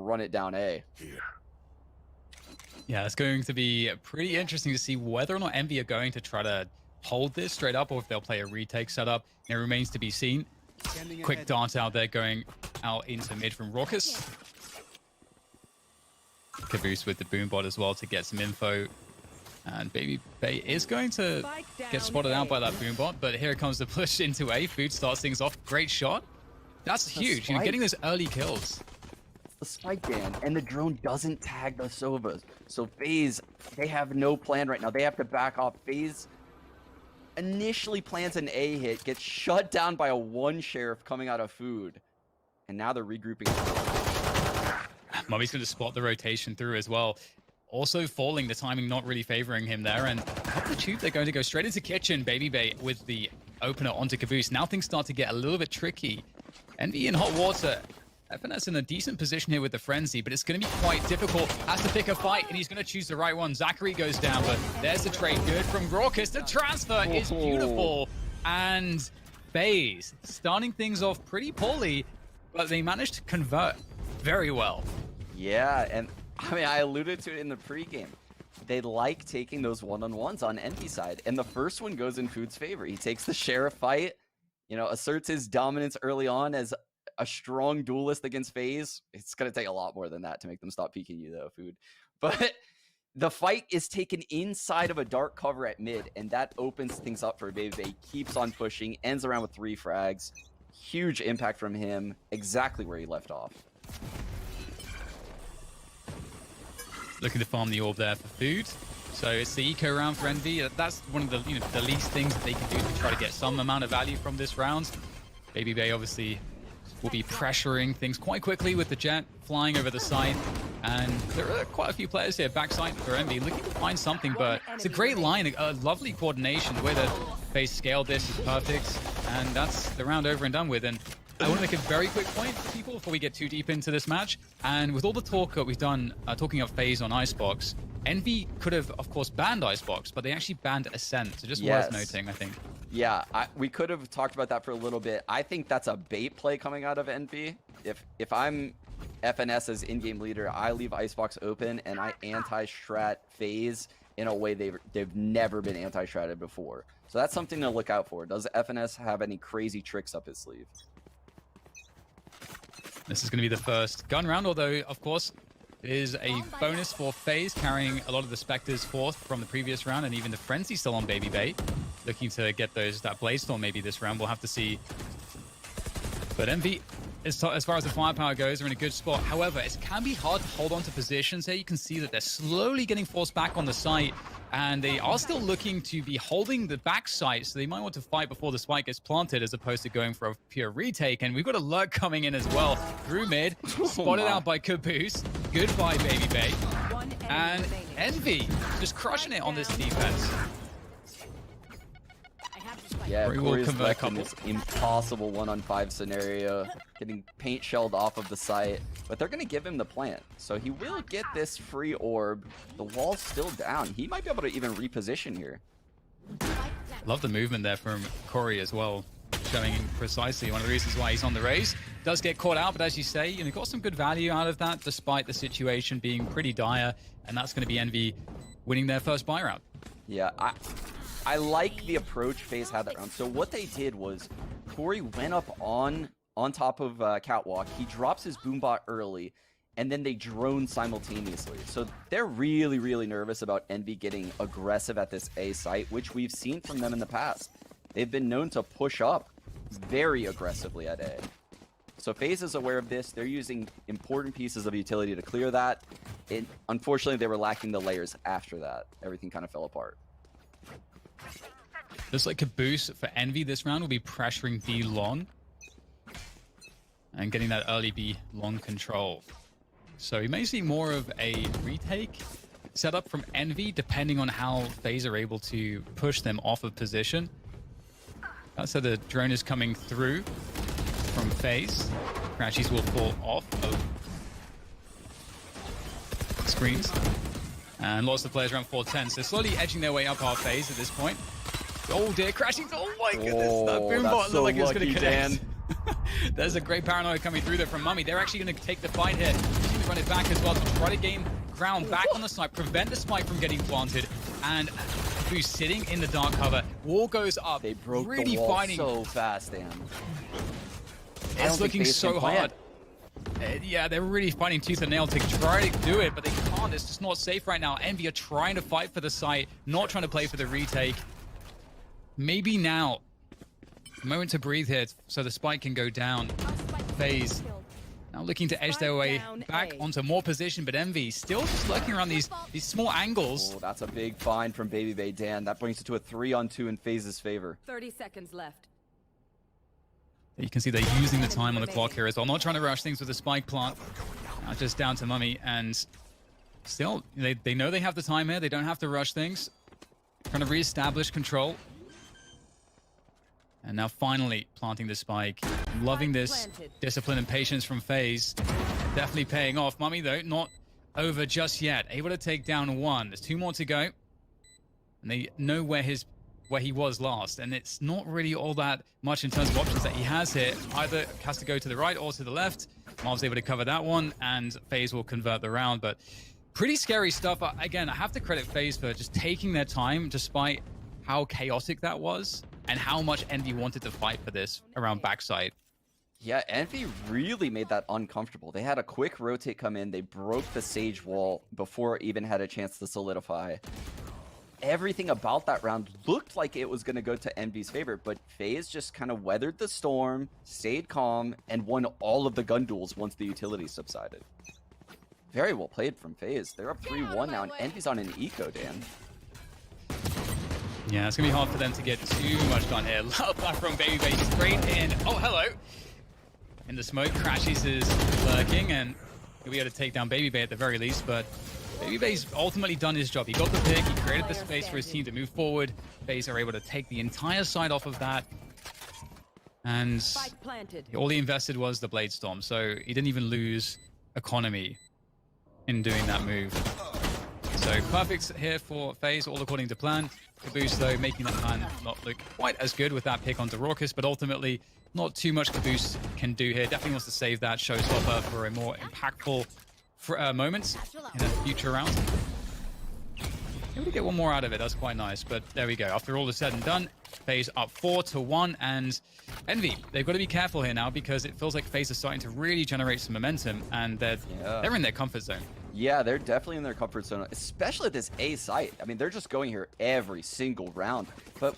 run it down A. Yeah, it's going to be pretty interesting to see whether or not Envy are going to try to hold this straight up or if they'll play a retake setup. It remains to be seen. Quick dart out there going out into mid from Raucous. Caboose with the boombot as well to get some info. And Baby Bay is going to get spotted out by that boombot, but here comes the push into A. Food starts things off. Great shot. That's huge. You're getting those early kills. The spike ban, and the drone doesn't tag the Sovas. So FaZe, they have no plan right now. They have to back off. FaZe initially plans an A hit, gets shut down by a one sheriff coming out of food. And now they're regrouping. Mummy's going to spot the rotation through as well. Also falling, the timing not really favoring him there. And up the tube, they're going to go straight into kitchen. Baby Bay with the opener onto Caboose. Now things start to get a little bit tricky. Envy in hot water. FNS in a decent position here with the frenzy, but it's going to be quite difficult. Has to pick a fight, and he's going to choose the right one. Zachary goes down, but there's the trade. Good from Raucous. The transfer is beautiful. And FaZe starting things off pretty poorly, but they managed to convert very well. Yeah, and I mean, I alluded to it in the pregame. They like taking those one-on-ones on Envy side, and the first one goes in Food's favor. He takes the sheriff fight, you know, asserts his dominance early on as a strong duelist against FaZe. It's going to take a lot more than that to make them stop peeking you, though, Food. But the fight is taken inside of a dark cover at mid, and that opens things up for Baby Bay. Keeps on pushing, ends around with 3 frags. Huge impact from him, exactly where he left off. Looking to farm the orb there for Food. So it's the eco round for Envy. That's one of the the least things that they can do to try to get some amount of value from this round. Baby Bay obviously will be pressuring things quite quickly with the jet flying over the side. And there are quite a few players here backside for Envy looking to find something, but it's a great line, a lovely coordination. The way that FaZe scaled this is perfect, and that's the round over and done with. And I want to make a very quick point for people before we get too deep into this match. And with all the talk that we've done, talking of FaZe on Icebox, Envy could have, of course, banned Icebox, but they actually banned Ascent. So just worth noting, I think. Yeah, we could have talked about that for a little bit. I think that's a bait play coming out of Envy. If I'm FNS as in-game leader, I leave Icebox open and I anti-strat FaZe in a way they've never been anti-stratted before. So that's something to look out for. Does FNS have any crazy tricks up his sleeve? This is going to be the first gun round, although, of course, it is a bonus for FaZe, carrying a lot of the Spectres forth from the previous round, and even the Frenzy still on Baby Bay. Looking to get that Bladestorm maybe this round. We'll have to see. But Envy, as far as the firepower goes, are in a good spot. However, it can be hard to hold on to positions here. You can see that they're slowly getting forced back on the site, and they are still looking to be holding the back site, so they might want to fight before the spike gets planted as opposed to going for a pure retake. And we've got a lurk coming in as well through mid, spotted out by Caboose. Goodbye, Baby Bay. And Envy just crushing it on this defense. Yeah, Corey's left in this impossible 1-on-5 scenario, getting paint shelled off of the site, but they're going to give him the plant. So he will get this free orb. The wall's still down. He might be able to even reposition here. Love the movement there from Corey as well, showing precisely one of the reasons why he's on the raise. Does get caught out, but as you say, got some good value out of that, despite the situation being pretty dire, and that's going to be Envy winning their first buy round. Yeah, I like the approach FaZe had that round. So what they did was Corey went up on top of Catwalk. He drops his boombot early, and then they drone simultaneously. So they're really, really nervous about Envy getting aggressive at this A site, which we've seen from them in the past. They've been known to push up very aggressively at A. So FaZe is aware of this. They're using important pieces of utility to clear that. Unfortunately, they were lacking the layers after that. Everything kind of fell apart. Looks like Caboose for Envy this round will be pressuring B long and getting that early B long control. So you may see more of a retake setup from Envy, depending on how FaZe are able to push them off of position. So the drone is coming through from FaZe. Crashies will fall off of screens. And lots of players around 410, so slowly edging their way up our FaZe at this point. Oh dear, crashing! Oh my goodness, that boombot looked like it was going to connect. There's a great paranoia coming through there from Mummy. They're actually going to take the fight here. She's going to run it back as well to try to gain ground back on the site, prevent the spike from getting planted, and who's sitting in the dark cover. Wall goes up. They broke really the wall fighting. so fast, Dan. It's looking so hard. Yeah, they're really fighting tooth and nail to try to do it, but they can't. It's just not safe right now. Envy are trying to fight for the site, not trying to play for the retake. Maybe now. A moment to breathe here so the spike can go down. FaZe now looking to edge their way back onto more position, but Envy still just lurking around these small angles. Oh, that's a big find from Baby Bay Dan. That brings it to a 3-on-2 in FaZe's favor. 30 seconds left. You can see they're using the time on the clock here as well. Not trying to rush things with the spike plant. Now just down to Mummy, and still, they know they have the time here. They don't have to rush things. Trying to reestablish control. And now finally planting the spike. Loving this discipline and patience from FaZe. Definitely paying off. Mummy, though, not over just yet. Able to take down one. There's 2 more to go. And they know where he was last, and it's not really all that much in terms of options that he has here. Either has to go to the right or to the left. Marv's able to cover that one, and FaZe will convert the round, but pretty scary stuff. Again, I have to credit FaZe for just taking their time despite how chaotic that was and how much Envy wanted to fight for this around backside. Yeah, Envy really made that uncomfortable. They had a quick rotate come in. They broke the Sage wall before it even had a chance to solidify. Everything about that round looked like it was going to go to Envy's favor, but FaZe just kind of weathered the storm, stayed calm, and won all of the gun duels once the utility subsided. Very well played from FaZe. They're up 3-1 now, and Envy's on an eco, Dan. Yeah, it's going to be hard for them to get too much done here. Love that from Baby Bay straight in. Oh, hello. In the smoke, Crashies is lurking, and he'll be able to take down Baby Bay at the very least, but Baby Bay's ultimately done his job. He got the pick, he created the space for his team to move forward. FaZe are able to take the entire side off of that. And all he invested was the Blade Storm, so he didn't even lose economy in doing that move. So perfect here for FaZe, all according to plan. Caboose, though, making that plan not look quite as good with that pick onto Raucus, but ultimately not too much Caboose can do here. Definitely wants to save that showstopper for a more impactful moments in a future round. Maybe we get one more out of it. That's quite nice. But there we go. After all is said and done, FaZe up 4-1, and Envy, they've got to be careful here now because it feels like FaZe is starting to really generate some momentum, and they're in their comfort zone. Yeah, they're definitely in their comfort zone, especially at this A site. I mean, they're just going here every single round. But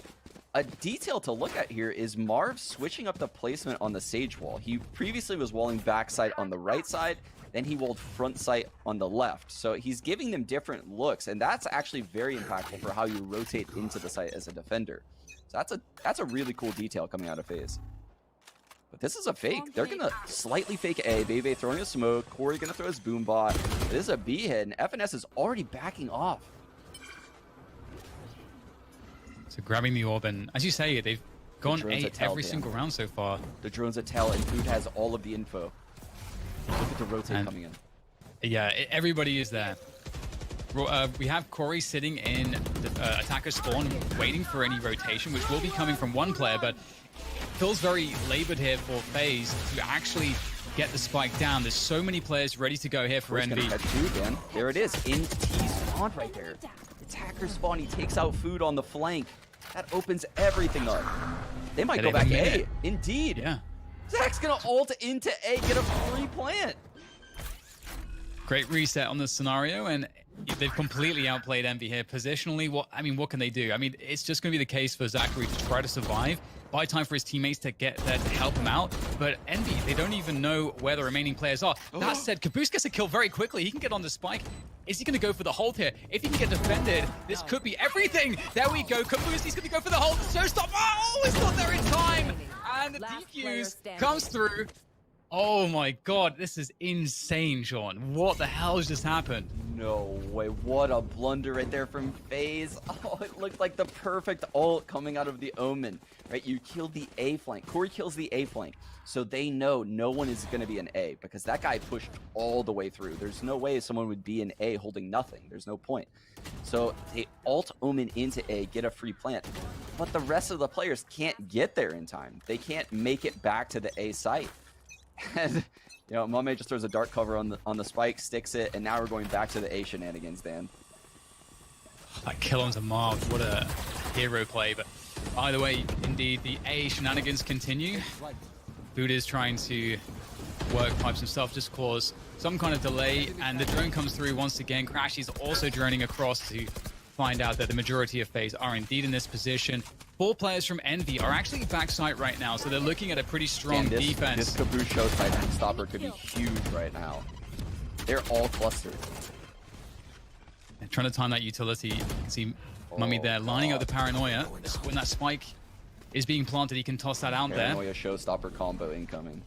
a detail to look at here is Marv switching up the placement on the Sage wall. He previously was walling backside on the right side, then he walled front sight on the left. So he's giving them different looks, and that's actually very impactful for how you rotate into the site as a defender. So that's a really cool detail coming out of FaZe. But this is a fake. They're going to slightly fake A. Bebe throwing a smoke. Corey going to throw his boom bot. This is a B hit, and FNS is already backing off. So grabbing the orb, and as you say, they've gone A every single round so far. The drone's a tell, and Food has all of the info. Look at the rotate coming in. Yeah, everybody is there. We have Corey sitting in the attacker spawn, waiting for any rotation, which will be coming from one player, but feels very labored here for FaZe to actually get the spike down. There's so many players ready to go here for Envy. There it is, in T spawn right there. Attacker spawn, he takes out Food on the flank. That opens everything up. They might go back A. Indeed. Yeah. Zach's gonna ult into A, get a free plant. Great reset on the scenario, and they've completely outplayed Envy here. Positionally, what can they do? I mean, it's just gonna be the case for Zachary to try to survive, buy time for his teammates to get there to help him out. But Envy, they don't even know where the remaining players are. That said, Caboose gets a kill very quickly. He can get on the spike. Is he gonna go for the hold here? If he can get defended, this could be everything. There we go. Caboose, he's gonna go for the hold. So stop. Oh, it's not there in time. And the defuse comes through. Oh my god, this is insane, Sean. What the hell has just happened? No way, what a blunder right there from FaZe. Oh, it looked like the perfect ult coming out of the Omen, right? You killed the A flank. Corey kills the A flank. So they know no one is going to be an A because that guy pushed all the way through. There's no way someone would be an A holding nothing. There's no point. So they ult Omen into A, get a free plant. But the rest of the players can't get there in time. They can't make it back to the A site. And You know, Mame just throws a dark cover on the spike, sticks it, and now we're going back to the A shenanigans, Dan. That kill onto Marv, what a hero play. But either way, indeed, the A shenanigans continue. Food is trying to work pipes and stuff, just cause some kind of delay, and the drone comes through once again. Crashy's also droning across to find out that the majority of FaZe are indeed in this position. 4 players from Envy are actually backside right now, so they're looking at a pretty strong defense. This Caboose Showtime stopper could be huge right now. They're all clustered. They're trying to time that utility. You can see Mummy there lining up the paranoia. When that spike is being planted, he can toss that out there. Paranoia showstopper combo incoming.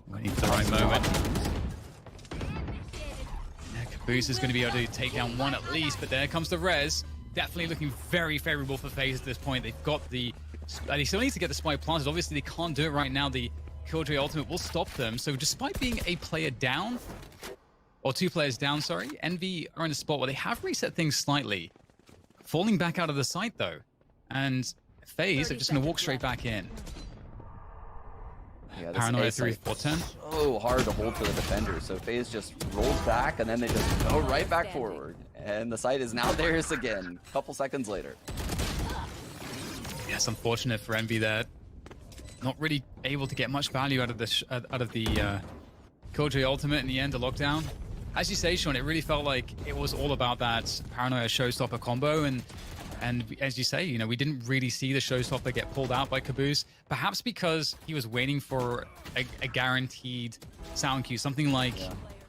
Waiting for the right moment. Yeah, Caboose is going to be able to take down one at least, but there comes the res. Definitely looking very favorable for FaZe at this point. They've got the... They still need to get the spike planted. Obviously, they can't do it right now. The Killjoy ultimate will stop them. So despite being a player down, or 2 players down, sorry, Envy are in a spot where they have reset things slightly. Falling back out of the site, though. And FaZe are just going to walk straight back in. Yeah, Paranoia 3-4-10. So hard to hold for the defenders. So FaZe just rolls back and then they just go right back forward. And the site is now theirs again, a couple seconds later. Yes, unfortunate for Envy there. Not really able to get much value out of the Killjoy ultimate in the end, the lockdown. As you say, Sean, it really felt like it was all about that Paranoia showstopper combo, and as you say, you know, we didn't really see the showstopper get pulled out by Caboose, perhaps because he was waiting for a guaranteed sound cue, something like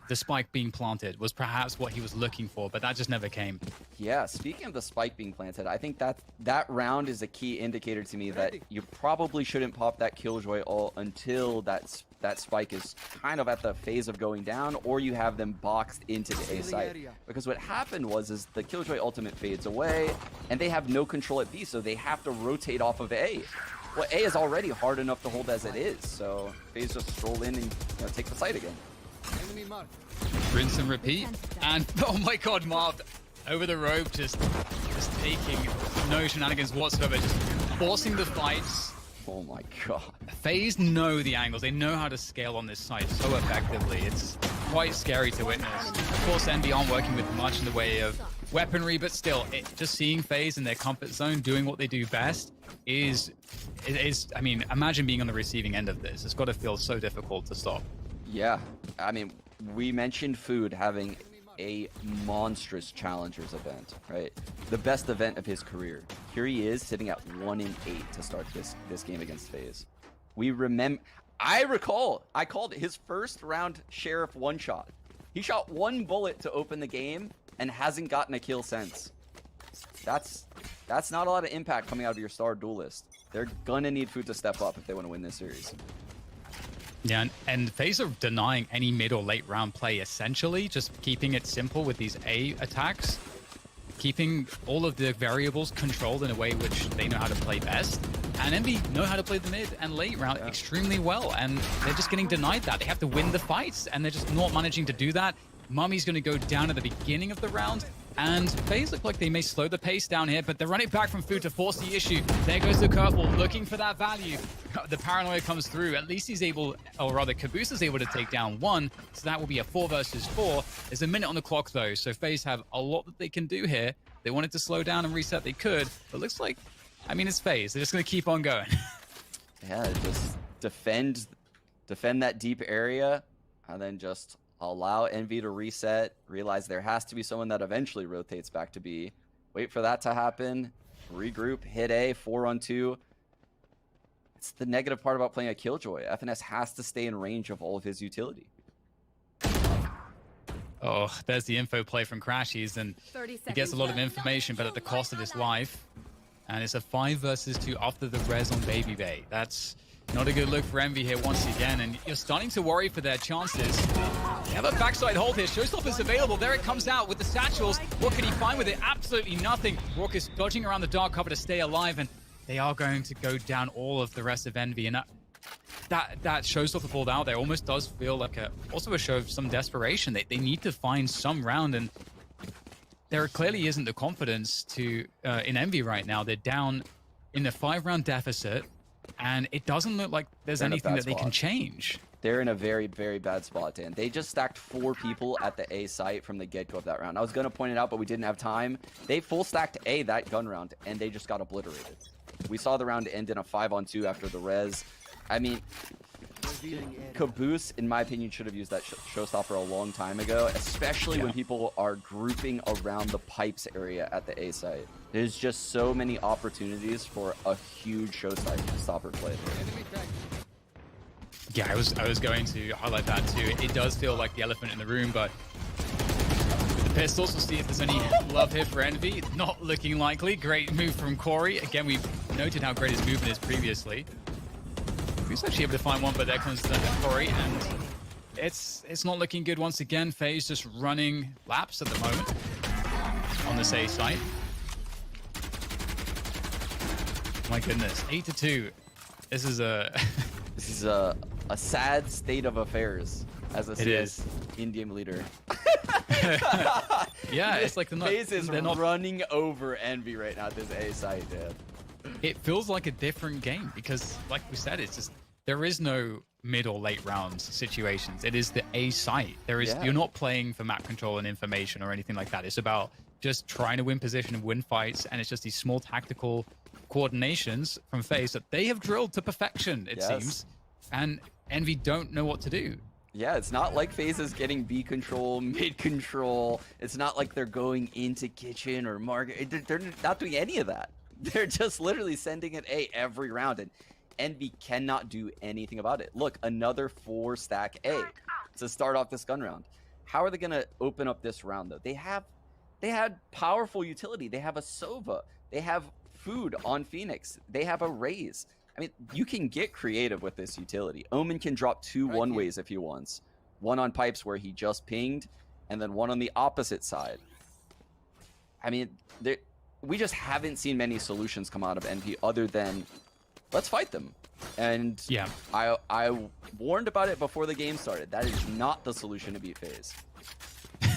the spike being planted was perhaps what he was looking for, but that just never came. Yeah, speaking of the spike being planted, I think that round is a key indicator to me that you probably shouldn't pop that Killjoy ult until that spike is kind of at the phase of going down, or you have them boxed into the A site. Because what happened was the Killjoy ultimate fades away, and they have no control at B, so they have to rotate off of A. Well, A is already hard enough to hold as it is, so FaZe just stroll in and take the site again. Rinse and repeat, and oh my god, Marv over the rope, just taking no shenanigans whatsoever, just forcing the fights. Oh my god. FaZe know the angles, they know how to scale on this site so effectively. It's quite scary to witness. Of course, Envy aren't working with much in the way of weaponry, but still, just seeing FaZe in their comfort zone doing what they do best is, I mean, imagine being on the receiving end of this. It's got to feel so difficult to stop. Yeah, I mean, we mentioned Food having a monstrous challengers event, right? The best event of his career. Here he is sitting at 1-8 to start this game against FaZe. I recall I called his first round Sheriff one shot. He shot 1 bullet to open the game and hasn't gotten a kill since. That's not a lot of impact coming out of your star duelist. They're gonna need Food to step up if they want to win this series. Yeah, and FaZe are denying any mid or late round play, essentially, just keeping it simple with these A attacks, keeping all of the variables controlled in a way which they know how to play best. And Envy know how to play the mid and late round extremely well, and they're just getting denied that. They have to win the fights, and they're just not managing to do that. Mummy's going to go down at the beginning of the round, and FaZe look like they may slow the pace down here, but they're running back from Food to force the issue. There goes the curveball, looking for that value. The paranoia comes through. At least he's able, or rather Caboose is able to take down 1, so that will be a 4 versus 4. There's a minute on the clock though, so FaZe have a lot that they can do here. They wanted to slow down and reset, they could, but looks like, I mean, it's FaZe. They're just going to keep on going. Yeah, just defend that deep area, and then just allow Envy to reset, realize there has to be someone that eventually rotates back to B, wait for that to happen, regroup, hit A, 4-on-2. It's the negative part about playing a Killjoy. FNS has to stay in range of all of his utility. Oh, there's the info play from Crashies, and he gets a lot of information, but at the cost of his life. And it's a 5 versus 2 after the res on Baby Bay. That's not a good look for Envy here once again, and you're starting to worry for their chances. They have a backside hold here. Showstopper's available. There it comes out with the satchels. What can he find with it? Absolutely nothing. Raucus dodging around the dark cover to stay alive, and they are going to go down all of the rest of Envy. And that Showstopper pulled out there almost does feel like also a show of some desperation. They need to find some round, and there clearly isn't the confidence to in Envy right now. They're down in a 5-round deficit, and it doesn't look like there's anything that they can change. They're in a very, very bad spot, Dan. They just stacked 4 people at the A site from the get-go of that round. I was going to point it out, but we didn't have time. They full stacked A that gun round, and they just got obliterated. We saw the round end in a 5-on-2 after the res. I mean, Caboose, in my opinion, should have used that showstopper a long time ago, especially when people are grouping around the pipes area at the A site. There's just so many opportunities for a huge showstopper play there. Yeah, I was going to highlight that too. It does feel like the elephant in the room, but with the pistols, we'll see if there's any love here for Envy. Not looking likely. Great move from Corey. Again, we've noted how great his movement is previously. He's actually able to find one, but there comes the Corey, and it's not looking good once again. FaZe just running laps at the moment on this A site. My goodness, 8-2. This is a this is a sad state of affairs as a CS in-game leader. Yeah, it's like FaZe is running over Envy right now at this A site, dude. It feels like a different game because, like we said, it's just there is no mid or late round situations. It is the A site. You're not playing for map control and information or anything like that. It's about just trying to win position and win fights, and it's just these small tactical coordinations from FaZe that they have drilled to perfection, it seems, and Envy don't know what to do. Yeah, it's not like FaZe is getting B control, mid control. It's not like they're going into kitchen or market. They're not doing any of that. They're just literally sending it A every round, and Envy cannot do anything about it. Look, another 4-stack A to start off this gun round. How are they going to open up this round, though? They had powerful utility. They have a Sova. They have food on Phoenix. They have a raise. I mean, you can get creative with this utility. Omen can drop 2 one-ways if he wants. One on pipes where he just pinged, and then one on the opposite side. I mean, we just haven't seen many solutions come out of Envy other than, let's fight them. And yeah, I warned about it before the game started. That is not the solution to beat FaZe.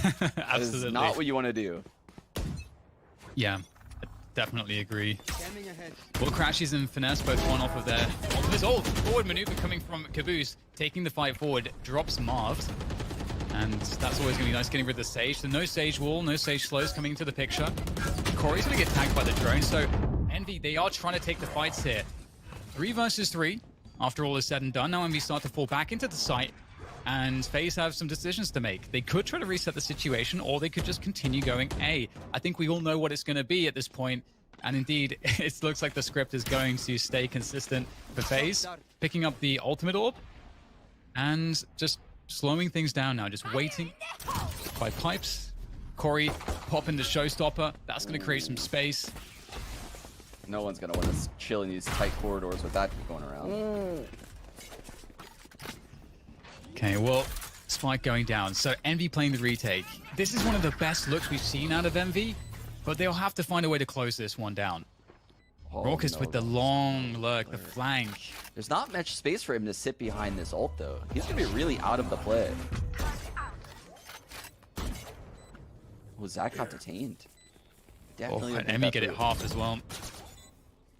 Absolutely. That is not what you want to do. Yeah. Definitely agree. Well, Crashes and Finesse both one off of his ult. Forward maneuver coming from Caboose, taking the fight forward, drops Marved. And that's always going to be nice, getting rid of the Sage. So no Sage wall, no Sage slows coming into the picture. Corey's going to get tagged by the drone. So Envy, they are trying to take the fights here. 3 versus 3, after all is said and done. Now Envy start to fall back into the site. And FaZe have some decisions to make. They could try to reset the situation, or they could just continue going A. I think we all know what it's going to be at this point. And indeed, it looks like the script is going to stay consistent for FaZe, picking up the ultimate orb and just slowing things down now, just waiting by pipes. Corey popping the showstopper. That's going to create some space. No one's going to want to chill in these tight corridors with that going around. Okay, well, Spike going down. So Envy playing the retake. This is one of the best looks we've seen out of Envy, but they'll have to find a way to close this one down. Raucous with the long lurk, the flank. There's not much space for him to sit behind this ult, though. He's going to be really out of the play. Oh, Zach got detained. Definitely. And Envy get it half as well.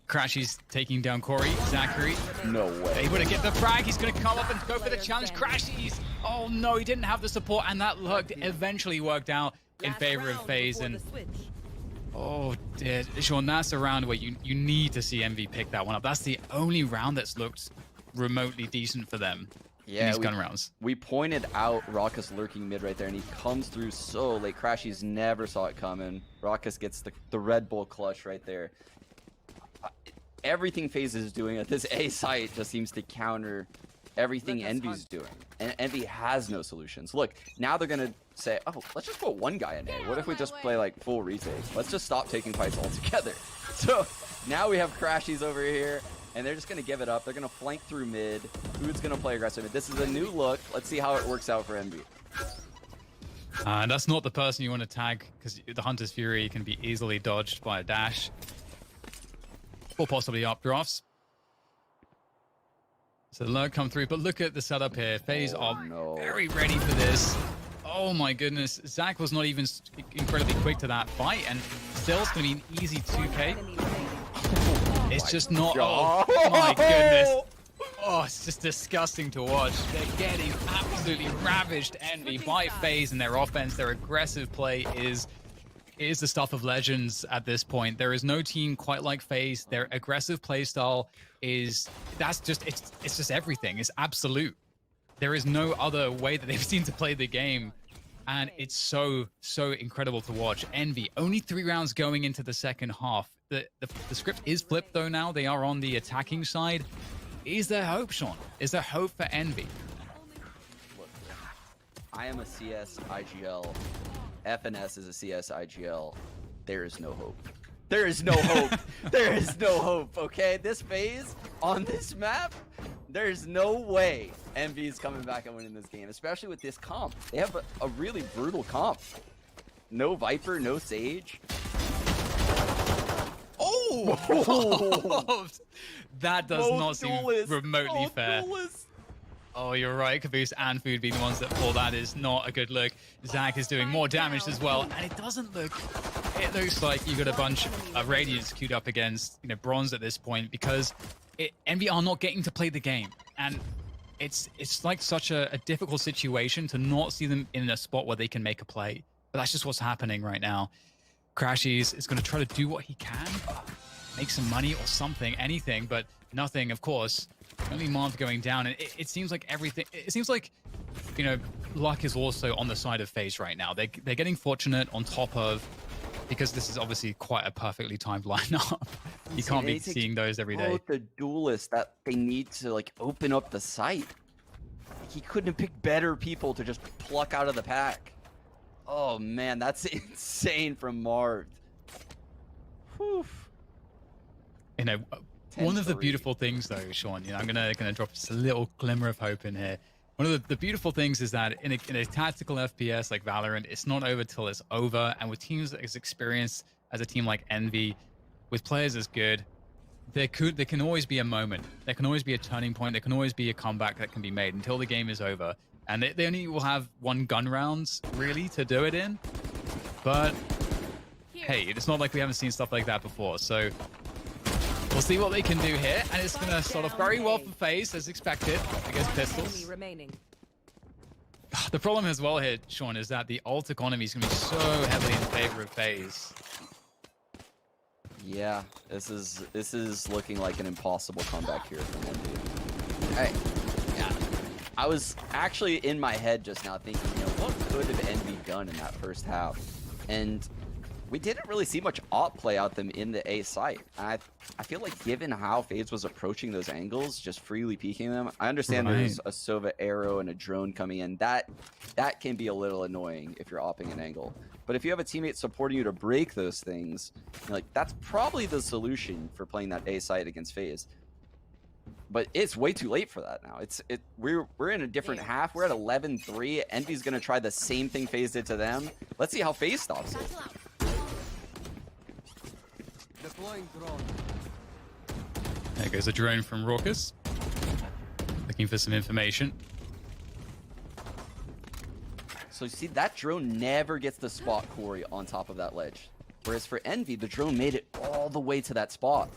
Crashy's taking down Corey. Zachary. No way. Able to get the frag. He's going to come up and go for the challenge. Crashies. Oh no, he didn't have the support, and that look eventually worked out in favor of FaZe. And oh dear, Sean, that's a round where you need to see Envy pick that one up. That's the only round that's looked remotely decent for them. Yeah, these gun rounds. We pointed out Raucous lurking mid right there, and he comes through so late. Crashies never saw it coming. Raucous gets the Red Bull clutch right there. Everything FaZe is doing at this A site just seems to counter everything Envy's doing. And Envy has no solutions. Look, now they're going to say, oh, let's just put one guy in A. What if we just play like full retake? Let's just stop taking fights altogether. So now we have Crashies over here, and they're just going to give it up. They're going to flank through mid. Who's going to play aggressive? This is a new look. Let's see how it works out for Envy. That's not the person you want to tag, because the Hunter's Fury can be easily dodged by a dash. Or possibly updrafts. So the lurk come through, but look at the setup here. FaZe are very ready for this. Oh my goodness. Zach was not even incredibly quick to that fight, and still it's going to be an easy 2K. It's just not. Oh my goodness. Oh, it's just disgusting to watch. They're getting absolutely ravaged Envy by FaZe and their offense. Their aggressive play is the stuff of legends at this point. There is no team quite like FaZe. Their aggressive play style it's just everything. It's absolute. There is no other way that they've seen to play the game. And it's so incredible to watch. Envy, only 3 rounds going into the second half. The script is flipped though now. They are on the attacking side. Is there hope, Sean? Is there hope for Envy? Look, I am a CS IGL. FNS is a CS IGL. There is no hope. There is no hope. There is no hope, okay? This phase on this map, there's no way Envy is coming back and winning this game, especially with this comp. They have a really brutal comp. No Viper, no Sage. Oh! That does Both not seem duelists. remotely Both fair. duelists. Oh, you're right. Caboose and Food being the ones that pull. That is not a good look. Zach is doing more damage as well, and it doesn't look... It looks like you got a bunch of Radiants queued up against, Bronze at this point, because Envy are not getting to play the game, and it's like such a difficult situation to not see them in a spot where they can make a play. But that's just what's happening right now. Crashies is going to try to do what he can, make some money or something, anything, but nothing, of course. Only Marv going down, and it seems like everything... It seems like, luck is also on the side of FaZe right now. They're getting fortunate on top of... Because this is obviously quite a perfectly timed lineup. You can't be seeing those every day. Both the duelists that they need to, open up the site. He couldn't have picked better people to just pluck out of the pack. Oh, man, that's insane from Marv. Whew. One of the beautiful things, though, Sean, I'm gonna drop just a little glimmer of hope in here. One of the beautiful things is that in a tactical FPS like Valorant, it's not over till it's over. And with teams as experienced as a team like Envy, with players as good, there can always be a moment. There can always be a turning point. There can always be a comeback that can be made until the game is over. And they only will have 1 gun round, really, to do it in. But, hey, it's not like we haven't seen stuff like that before. So... we'll see what they can do here, and it's going to start off very well for FaZe, as expected, against pistols. The problem as well here, Sean, is that the ult economy is going to be so heavily in favor of FaZe. Yeah, this is looking like an impossible comeback here from Envy. Hey, yeah, I was actually in my head just now thinking, what could have Envy done in that first half? And we didn't really see much op play out them in the A site. I feel like given how FaZe was approaching those angles, just freely peeking them, I understand there's a Sova arrow and a drone coming in. That can be a little annoying if you're opping an angle. But if you have a teammate supporting you to break those things, that's probably the solution for playing that A site against FaZe. But it's way too late for that now. We're in a different half. We're at 11-3. Envy's gonna try the same thing FaZe did to them. Let's see how FaZe stops it. There goes a drone from Raucus. Looking for some information. So you see, that drone never gets to spot Corey on top of that ledge. Whereas for Envy, the drone made it all the way to that spot.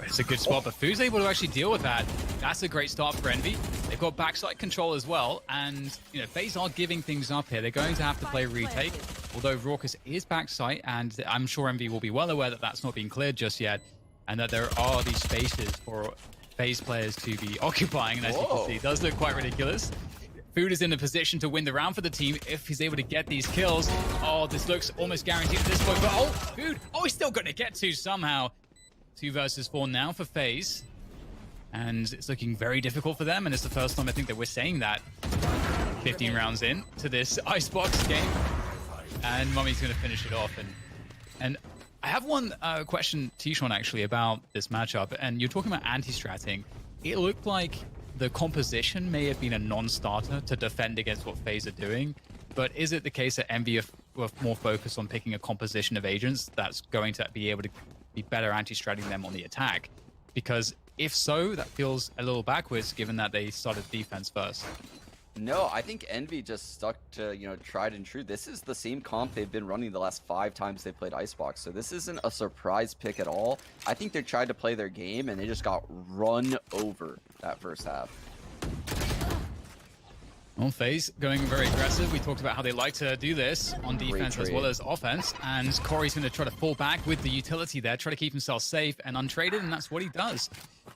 It's a good spot, but Fu's able to actually deal with that. That's a great start for Envy. They've got backside control as well, and FaZe are giving things up here. They're going to have to play retake, although Raucus is backside, and I'm sure Envy will be well aware that that's not being cleared just yet, and that there are these spaces for FaZe players to be occupying, and as you can see, it does look quite ridiculous. Food is in a position to win the round for the team if he's able to get these kills. Oh, this looks almost guaranteed at this point, but Food, he's still going to get 2 somehow. 2 versus 4 now for FaZe. And it's looking very difficult for them, and it's the first time I think that we're saying that 15 rounds in to this Icebox game. And Mummy's going to finish it off. And I have one question, T-Sean, actually, about this matchup. And you're talking about anti-stratting. It looked like the composition may have been a non-starter to defend against what FaZe are doing. But is it the case that Envy are more focused on picking a composition of agents that's going to be able to be better anti-stratting them on the attack? Because if so, that feels a little backwards given that they started defense first. No, I think Envy just stuck to, tried and true. This is the same comp they've been running the last 5 times they played Icebox, so this isn't a surprise pick at all. I think they tried to play their game, and they just got run over that first half. Well, FaZe going very aggressive. We talked about how they like to do this on defense as well as offense. And Corey's going to try to fall back with the utility there, try to keep himself safe and untraded, and that's what he does.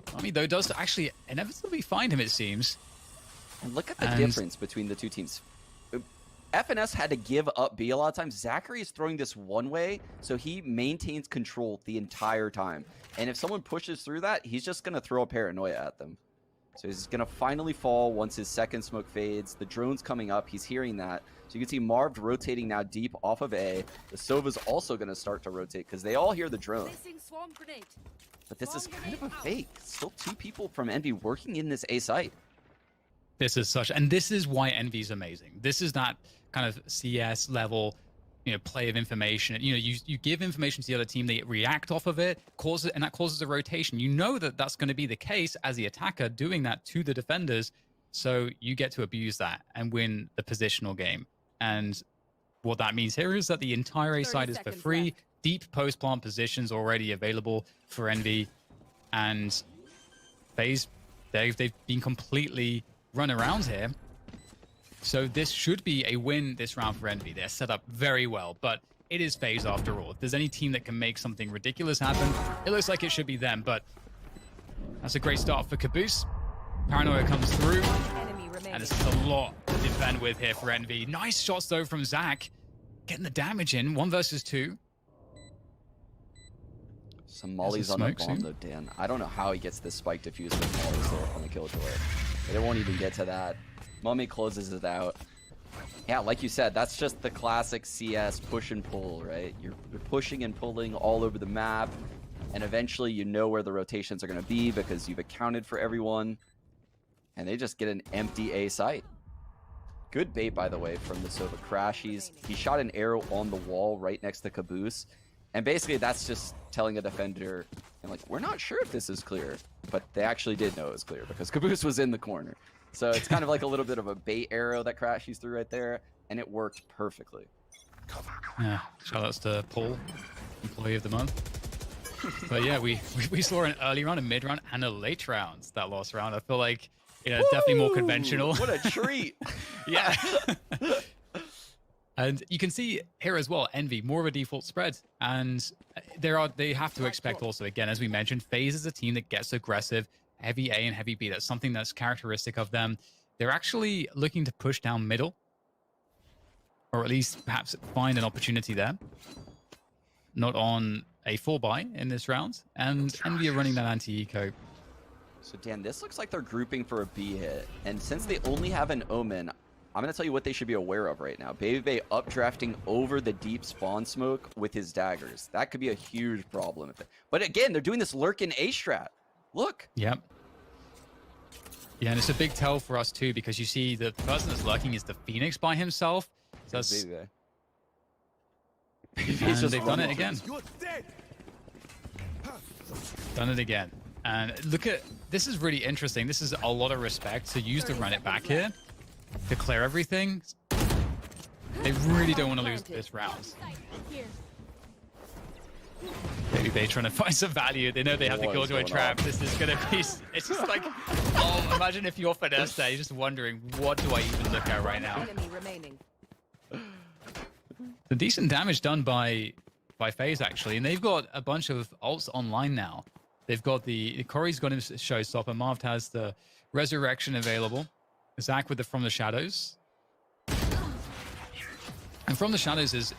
Tommy, though, does actually inevitably find him, it seems. And look at the difference between the two teams. FNS had to give up B a lot of times. Zachary is throwing this one way, so he maintains control the entire time. And if someone pushes through that, he's just going to throw a paranoia at them. So he's going to finally fall once his second smoke fades. The drone's coming up. He's hearing that. So you can see Marv rotating now deep off of A. The Sova's also going to start to rotate because they all hear the drone. But this is kind of a fake. Still 2 people from Envy working in this A site. This is such, and this is why Envy's amazing. This is that kind of CS level, play of information. You give information to the other team, they react off of it, and that causes a rotation. You know that that's going to be the case as the attacker doing that to the defenders, so you get to abuse that and win the positional game. And what that means here is that the entire A side is for free. Left. Deep post-plant positions already available for Envy, and FaZe, they've been completely run around here. So this should be a win this round for Envy. They're set up very well, but it is FaZe after all. If there's any team that can make something ridiculous happen, it looks like it should be them, but that's a great start for Caboose. Paranoia comes through, and this is a lot to defend with here for Envy. Nice shots though from Zach, getting the damage in, 1 versus 2. Some mollies on the bomb though, Dan. I don't know how he gets this spike defused with mollies still on the killjoy. They won't even get to that. Mummy closes it out. Yeah, like you said, that's just the classic CS push and pull, right? You're pushing and pulling all over the map, and eventually you know where the rotations are going to be because you've accounted for everyone, and they just get an empty A site. Good bait, by the way, from the Sova Crash. He shot an arrow on the wall right next to Caboose, and basically that's just telling a defender, we're not sure if this is clear, but they actually did know it was clear because Caboose was in the corner. So it's kind of like a little bit of a bait arrow that Crashies threw right there, and it worked perfectly. Yeah, shoutouts to Paul, employee of the month. But yeah, we saw an early round, a mid round, and a late round that last round. I feel like definitely more conventional. What a treat! Yeah. And you can see here as well, Envy, more of a default spread. And they have to expect also, again, as we mentioned, FaZe is a team that gets aggressive, heavy A and heavy B. That's something that's characteristic of them. They're actually looking to push down middle, or at least perhaps find an opportunity there. Not on a 4-buy in this round. And Envy are running that anti-eco. So Dan, this looks like they're grouping for a B hit. And since they only have an Omen, I'm going to tell you what they should be aware of right now. Baby updrafting over the deep spawn smoke with his daggers. That could be a huge problem. But again, they're doing this lurk-in A strat. Look. Yep. Yeah, and it's a big tell for us too, because you see the person that's lurking is the Phoenix by himself. So that's... And they've done it again. Done it again. And look at... This is really interesting. This is a lot of respect to use to run it back here. To clear everything. They really don't want to lose this round. Maybe they're trying to find some value. They know they have the killjoy trap. This is going to be... It's just like... Oh, imagine if you're finesse there. You're just wondering, what do I even look at right now? The decent damage done by FaZe, actually. And they've got a bunch of ults online now. They've got the Corey's got his showstopper. Marv has the resurrection available. Zach with the From the Shadows. And From the Shadows is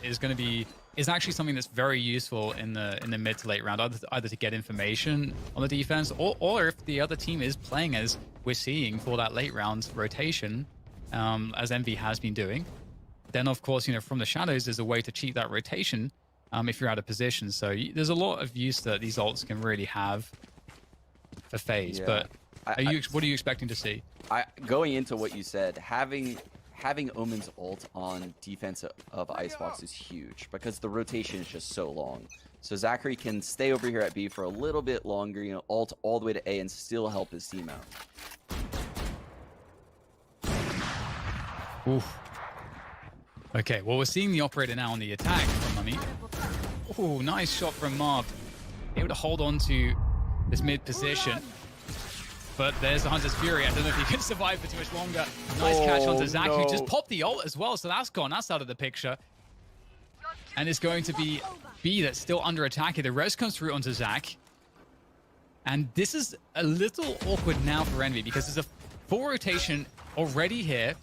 actually something that's very useful in the mid to late round, either to get information on the defense, or if the other team is playing as we're seeing for that late round rotation, as Envy has been doing. Then of course, From the Shadows is a way to cheat that rotation if you're out of position. So there's a lot of use that these ults can really have for FaZe. Yeah. But what are you expecting to see? Going into what you said, having Omen's ult on defense of Icebox is huge because the rotation is just so long. So Zachary can stay over here at B for a little bit longer, ult all the way to A and still help his team out. Oof. Okay, well, we're seeing the operator now on the attack from Mummy. Oh, nice shot from Marv. Able to hold on to this mid position. But there's the Hunter's Fury. I don't know if he can survive for too much longer. Nice catch onto Zach, who just popped the ult as well. So that's gone. That's out of the picture. And it's going to be B that's still under attack here. The res comes through onto Zach. And this is a little awkward now for Envy because there's a full rotation already here.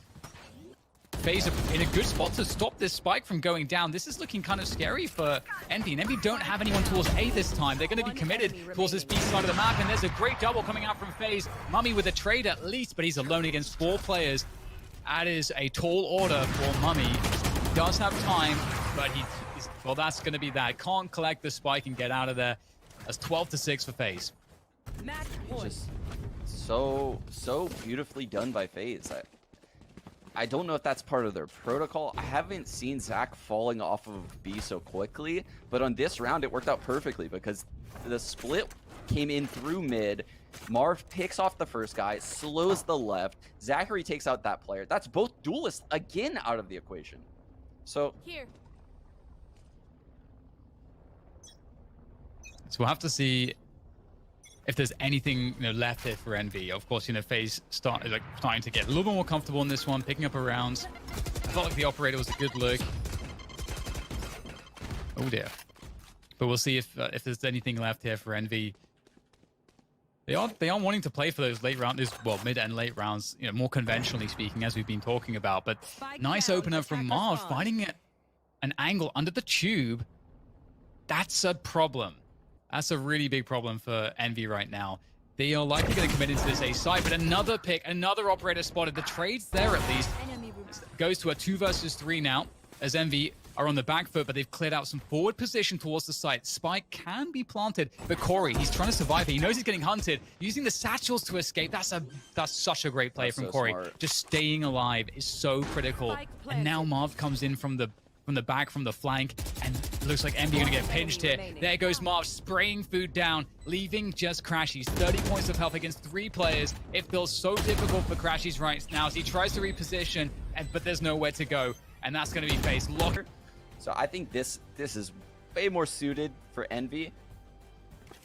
FaZe in a good spot to stop this spike from going down. This is looking kind of scary for Envy. And Envy don't have anyone towards A this time. They're going to be committed towards this B side of the map. And there's a great double coming out from FaZe. Mummy with a trade at least, but he's alone against 4 players. That is a tall order for Mummy. He does have time, but well, that's going to be that. Can't collect the spike and get out of there. That's 12-6 for FaZe. Just so beautifully done by FaZe. I don't know if that's part of their protocol. I haven't seen Zach falling off of B so quickly, but on this round it worked out perfectly because the split came in through mid. Marv picks off the first guy, slows the left. Zachary takes out that player. That's both duelists again out of the equation. So here. So we'll have to see if there's anything left here for Envy. Of course, FaZe starting to get a little more comfortable in this one, picking up a round. I felt like the operator was a good look. Oh dear. But we'll see if there's anything left here for Envy. They are wanting to play for those late rounds, well, mid and late rounds, more conventionally speaking, as we've been talking about. But nice opener from Marv, finding an angle under the tube. That's a problem. That's a really big problem for Envy right now. They are likely going to commit into this A side, but another pick, another operator spotted. The trade's there at least. Goes to a 2 versus 3 now, as Envy are on the back foot, but they've cleared out some forward position towards the site. Spike can be planted, but Corey, he's trying to survive here. He knows he's getting hunted. Using the satchels to escape. That's such a great play from Corey. Smart. Just staying alive is so critical. And now Marv comes in from the back, from the flank, and it looks like Envy gonna get pinched here. There goes Marv, spraying food down, leaving just Crashies. 30 points of health against 3 players. It feels so difficult for Crashies right now as he tries to reposition, but there's nowhere to go, and that's gonna be FaZe locker. So I think this is way more suited for Envy,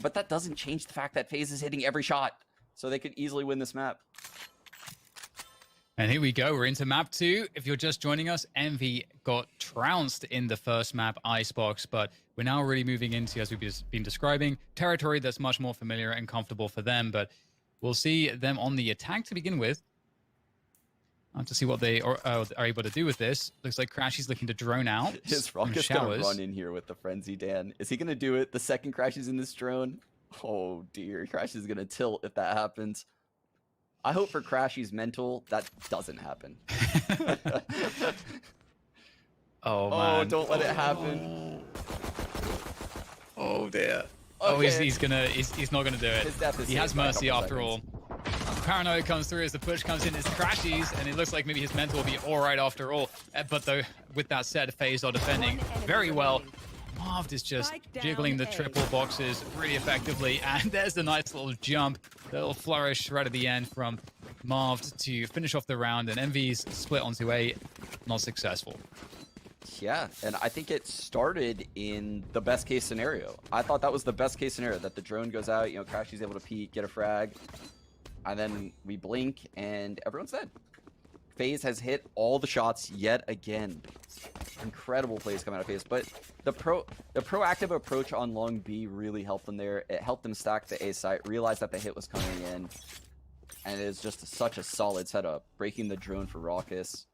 but that doesn't change the fact that FaZe is hitting every shot, so they could easily win this map. And here we go, we're into map 2. If you're just joining us, Envy got trounced in the first map, Icebox, but we're now really moving into, as we've been describing, territory that's much more familiar and comfortable for them, but we'll see them on the attack to begin with. To see what they are able to do with this. Looks like Crashy's looking to drone out. His Rocket's gonna run in here with the Frenzy, Dan. Is he gonna do it the second Crashy's in this drone? Oh dear, Crash is gonna tilt if that happens. I hope for Crashy's mental that doesn't happen. Oh man! Oh, don't let it happen. Oh dear. Okay. Oh, he's not gonna do it. He has mercy after all. Paranoia comes through as the push comes in. It's Crashies, and it looks like maybe his mental will be all right after all. But though, with that said, FaZe are defending very well. Marv is just jiggling the triple boxes really effectively, and there's the nice little jump, the little flourish right at the end from Marv to finish off the round, and Envy's split onto A, not successful. Yeah, and I think it started in the best case scenario. I thought that was the best case scenario, that the drone goes out, Crashy's able to peek, get a frag, and then we blink, and everyone's dead. FaZe has hit all the shots yet again. Incredible plays coming out of FaZe, but the proactive approach on long B really helped them there. It helped them stack the A site, realize that the hit was coming in, and it is just such a solid setup. Breaking the drone for Raucus.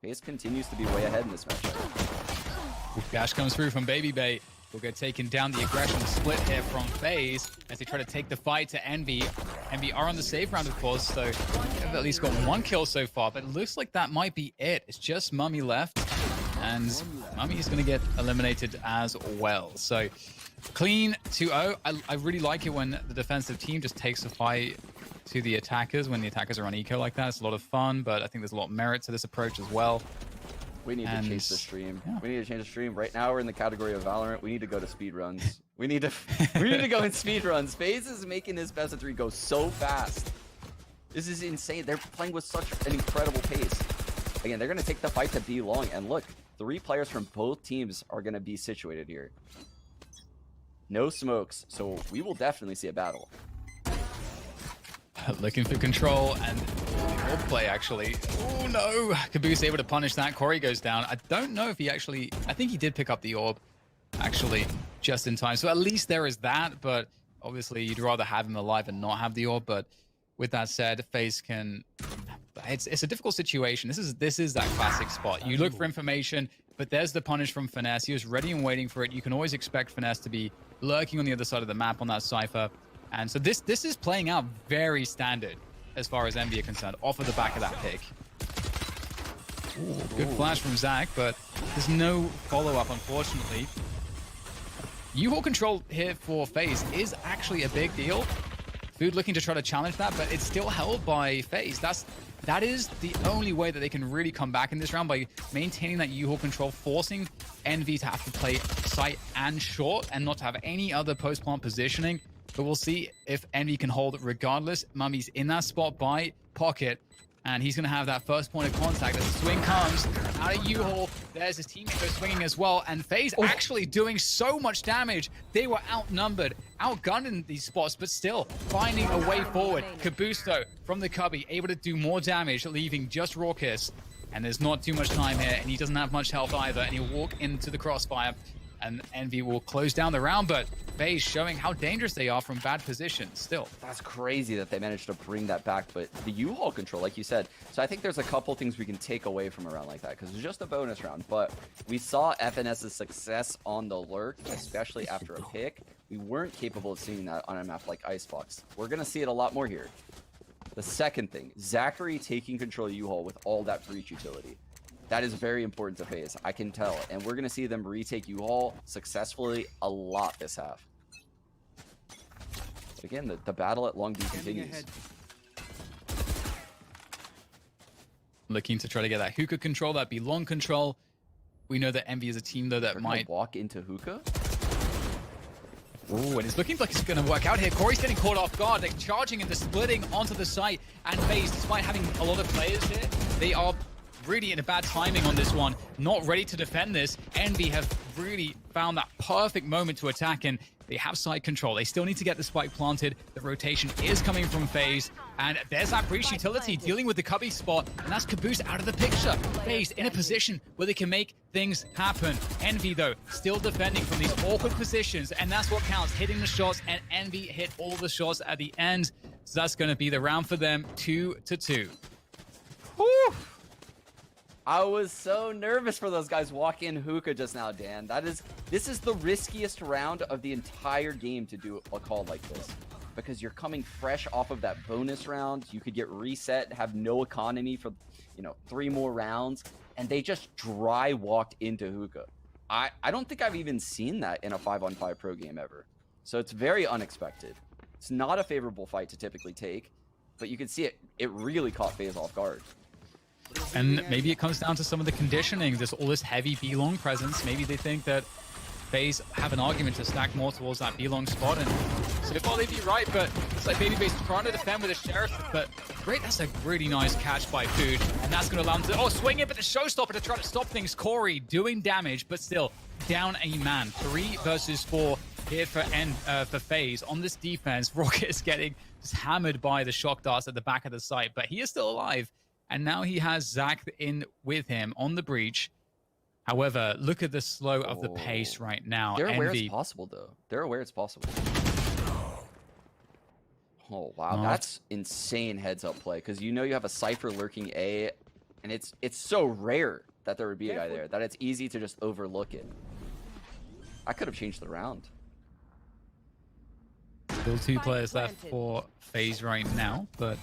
FaZe continues to be way ahead in this matchup. Dash comes through from Baby Bay. Will get taken down. The aggression split here from FaZe as they try to take the fight to Envy. Envy are on the save round, of course, so they've at least got 1 kill so far, but it looks like that might be it. It's just Mummy left, and Mummy is going to get eliminated as well. So clean 2-0. I really like it when the defensive team just takes the fight to the attackers, when the attackers are on eco like that. It's a lot of fun, but I think there's a lot of merit to this approach as well. We need to change the stream. Yeah. We need to change the stream. Right now, we're in the category of Valorant. We need to go to speedruns. We need to go in speedruns. FaZe is making this best of 3 go so fast. This is insane. They're playing with such an incredible pace. Again, they're going to take the fight to B long. And look, 3 players from both teams are going to be situated here. No smokes, so we will definitely see a battle. Looking for control and orb play, actually. Oh no! Caboose able to punish that. Corey goes down. I don't know if he actually... I think he did pick up the orb, actually, just in time. So at least there is that, but obviously you'd rather have him alive and not have the orb. But with that said, FaZe can... It's a difficult situation. This is that classic spot. You look for information, but there's the punish from Finesse. He was ready and waiting for it. You can always expect Finesse to be lurking on the other side of the map on that Cypher. And so this is playing out very standard as far as Envy are concerned, off of the back of that pick. Ooh, good flash from Zach, but there's no follow-up, unfortunately. U-Haul control here for FaZe is actually a big deal. Food looking to try to challenge that, but it's still held by FaZe. That is the only way that they can really come back in this round, by maintaining that U-Haul control, forcing Envy to have to play sight and short and not to have any other post-plant positioning. But we'll see if Envy can hold regardless. Mummy's in that spot by Pocket, and he's going to have that first point of contact as the swing comes out of U-Haul. There's his teammate go swinging as well, and FaZe actually doing so much damage. They were outnumbered, outgunned in these spots, but still finding a way forward. Caboose, though, from the cubby, able to do more damage, leaving just Raucous. And there's not too much time here, and he doesn't have much health either, and he'll walk into the crossfire. And Envy will close down the round, but FaZe showing how dangerous they are from bad positions still. That's crazy that they managed to bring that back, but the U-Haul control, like you said. So I think there's a couple things we can take away from a round like that, because it's just a bonus round, but we saw FNS's success on the lurk, especially after a pick. We weren't capable of seeing that on a map like Icebox. We're going to see it a lot more here. The second thing, Zachary taking control of U-Haul with all that breach utility. That is very important to FaZe, I can tell. And we're going to see them retake U-Haul successfully a lot this half. But again, the battle at Long B continues. Looking to try to get that hookah control, that belong control. We know that Envy is a team, though, that might walk into hookah. Ooh, and it's looking like it's going to work out here. Corey's getting caught off guard. They're charging and they're splitting onto the site. And FaZe, despite having a lot of players here, they are really in a bad timing on this one. Not ready to defend this. Envy have really found that perfect moment to attack, and they have side control. They still need to get the spike planted. The rotation is coming from FaZe, and there's that breach utility dealing with the cubby spot, and that's Caboose out of the picture. FaZe in a position where they can make things happen. Envy, though, still defending from these awkward positions, and that's what counts, hitting the shots, and Envy hit all the shots at the end. So that's going to be the round for them, 2-2. Whew. I was so nervous for those guys walking in hookah just now, Dan. This is the riskiest round of the entire game to do a call like this, because you're coming fresh off of that bonus round. You could get reset, have no economy for 3 more rounds, and they just dry walked into hookah. I don't think I've even seen that in a 5-on-5 pro game ever. So it's very unexpected. It's not a favorable fight to typically take, but you can see it really caught FaZe off guard. And maybe it comes down to some of the conditioning. There's all this heavy B-long presence. Maybe they think that FaZe have an argument to stack more towards that B-long spot. And so far they'd be right, but it's like Babyface trying to defend with a Sheriff. But great, that's a really nice catch by Food. And that's going to allow him to, swing it, but the showstopper to try to stop things. Corey doing damage, but still down a man. 3 versus 4 here for FaZe. On this defense, Rocket is getting just hammered by the shock darts at the back of the site, but he is still alive. And now he has Zach in with him on the breach. However, look at the slow of the pace right now. They're aware it's possible, though. They're aware it's possible. Oh, wow. That's insane heads-up play. Because you have a Cypher lurking A, and it's so rare that there would be a guy there that it's easy to just overlook it. I could have changed the round. Still 2 players left for FaZe right now, but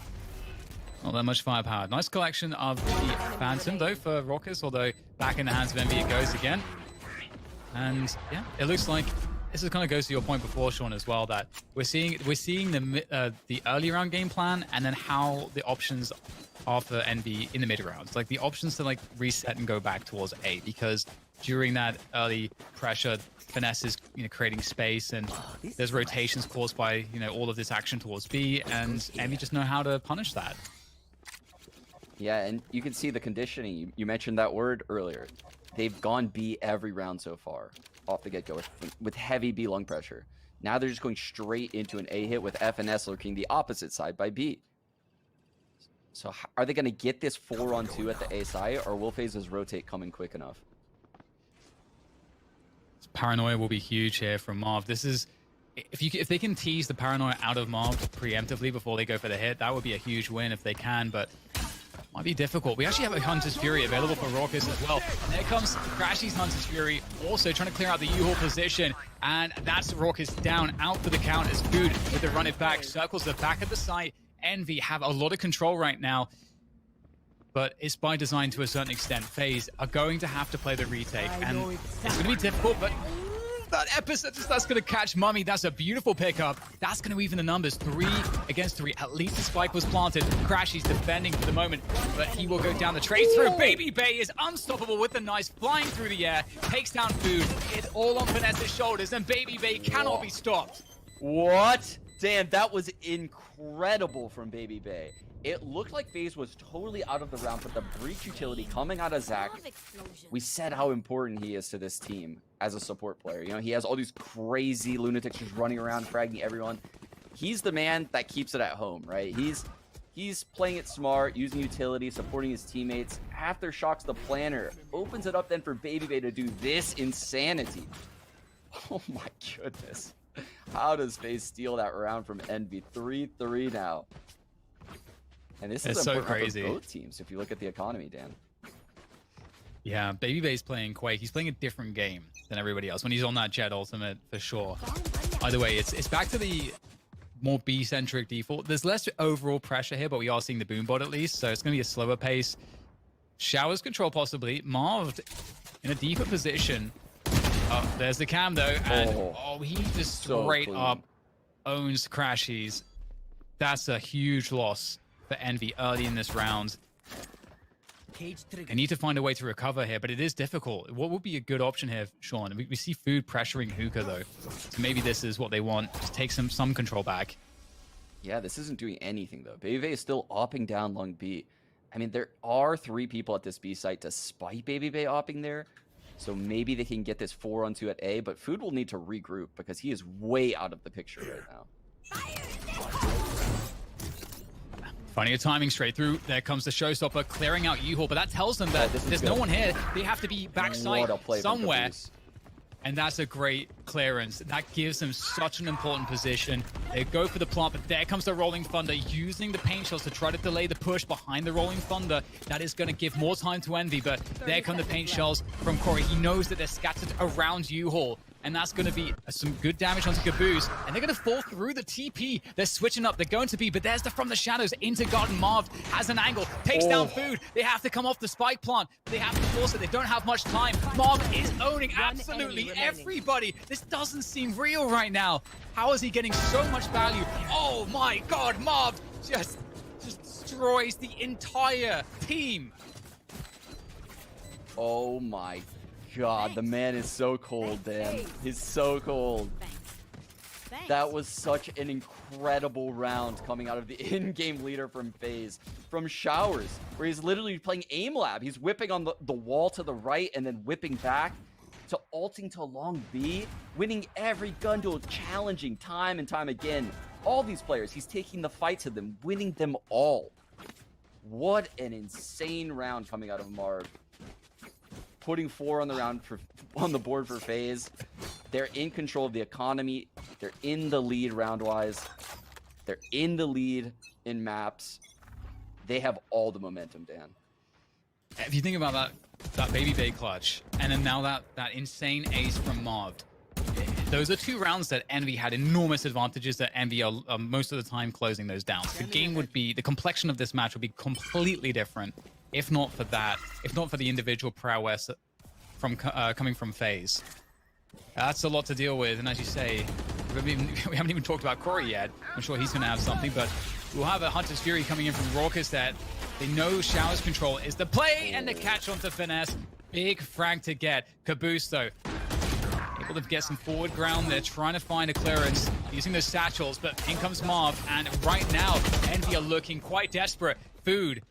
not that much firepower. Nice collection of the Phantom, though, for Raucous, although back in the hands of Envy it goes again. And yeah, it looks like this kind of goes to your point before, Sean, as well, that we're seeing the early round game plan, and then how the options are for Envy in the mid rounds. Like the options to reset and go back towards A, because during that early pressure, Finesse is creating space, and there's rotations caused by all of this action towards B, and Envy just know how to punish that. Yeah, and you can see the conditioning. You mentioned that word earlier. They've gone B every round so far, off the get-go, with heavy B lung pressure. Now they're just going straight into an A hit with F and S lurking the opposite side by B. So are they going to get this 4-on-2 at the A side, or will FaZe's rotate coming quick enough? Paranoia will be huge here from Marv. This is, if they can tease the paranoia out of Marv preemptively before they go for the hit, that would be a huge win if they can, but might be difficult. We actually have a Hunter's Fury available for Raucus as well. And there comes Crashy's Hunter's Fury, also trying to clear out the U-Haul position, and that's Raucus down, out for the count as Food with the run it back, circles the back of the site. Envy have a lot of control right now, but it's by design to a certain extent. FaZe are going to have to play the retake, and it's going to be difficult, but that episode, that's going to catch Mummy. That's a beautiful pickup. That's going to even the numbers. 3 against 3. At least the spike was planted. Crashy's defending for the moment, but he will go down the trace through. Baby Bay is unstoppable with the knife flying through the air. Takes down Food. It's all on Finesse's shoulders, and Baby Bay cannot be stopped. What? Damn, that was incredible from Baby Bay. It looked like FaZe was totally out of the round, but the breach utility coming out of Zach, we said how important he is to this team as a support player. You know, he has all these crazy lunatics just running around, fragging everyone. He's the man that keeps it at home, right? He's playing it smart, using utility, supporting his teammates. Aftershocks the planner, opens it up then for Baby Bay to do this insanity. Oh my goodness. How does FaZe steal that round from Envy? 3-3 now. And this is so crazy for both teams if you look at the economy, Dan. Yeah, Baby Bay's playing Quake. He's playing a different game than everybody else when he's on that Jet ultimate, for sure. Either way, it's back to the more B-centric default. There's less overall pressure here, but we are seeing the boom bot at least, so it's going to be a slower pace. Showers control possibly. Marv in a deeper position. Oh, there's the cam though, and he just straight up owns Crashies. That's a huge loss for Envy early in this round. They need to find a way to recover here, but it is difficult. What would be a good option here, Sean? We see Food pressuring Hookah though, so maybe this is what they want, to take some control back. Yeah, this isn't doing anything though. Baby Bay is still opping down Lung B. I mean, there are 3 people at this B site despite Baby Bay opping there. So maybe they can get this 4-on-2 at A, but Food will need to regroup because he is way out of the picture right now. Funny timing straight through. There comes the showstopper clearing out U-Haul, but that tells them that there's no one here. They have to be backside somewhere. And that's a great clearance. That gives them such an important position. They go for the plant, but there comes the Rolling Thunder, using the paint shells to try to delay the push behind the Rolling Thunder. That is going to give more time to Envy, but there come the paint shells from Corey. He knows that they're scattered around U-Haul, and that's going to be some good damage onto Caboose, and they're going to fall through the TP. They're switching up. They're going to be, but there's the from the shadows into Garden. Marv has an angle, takes down Food. They have to come off the spike plant. They have to force it. They don't have much time. Marv is owning absolutely everybody. This doesn't seem real right now. How is he getting so much value? Oh my God, Marv just destroys the entire team. Oh my God, the man is so cold, Dan. He's so cold. That was such an incredible round coming out of the in-game leader from FaZe. From Showers, where he's literally playing aim lab. He's whipping on the wall to the right and then whipping back to ulting to long B, winning every gun duel, challenging time and time again. All these players, he's taking the fight to them, winning them all. What an insane round coming out of Marv. Putting 4 on the board for FaZe. They're in control of the economy. They're in the lead round-wise. They're in the lead in maps. They have all the momentum, Dan. If you think about that Baby Bay clutch, and then now that insane ace from Marv, those are 2 rounds that Envy had enormous advantages, that Envy are most of the time closing those down. So the game would be, the complexion of this match would be completely different, if not for that, if not for the individual prowess from coming from FaZe. That's a lot to deal with, and as you say, we haven't even talked about Corey yet. I'm sure he's going to have something, but we'll have a Hunter's Fury coming in from Raucus that they know Showers control is the play, and the catch onto Finesse. Big frag to get. Caboose, though, able to get some forward ground. They're trying to find a clearance using those satchels, but in comes Marv, and right now, Envy are looking quite desperate. Food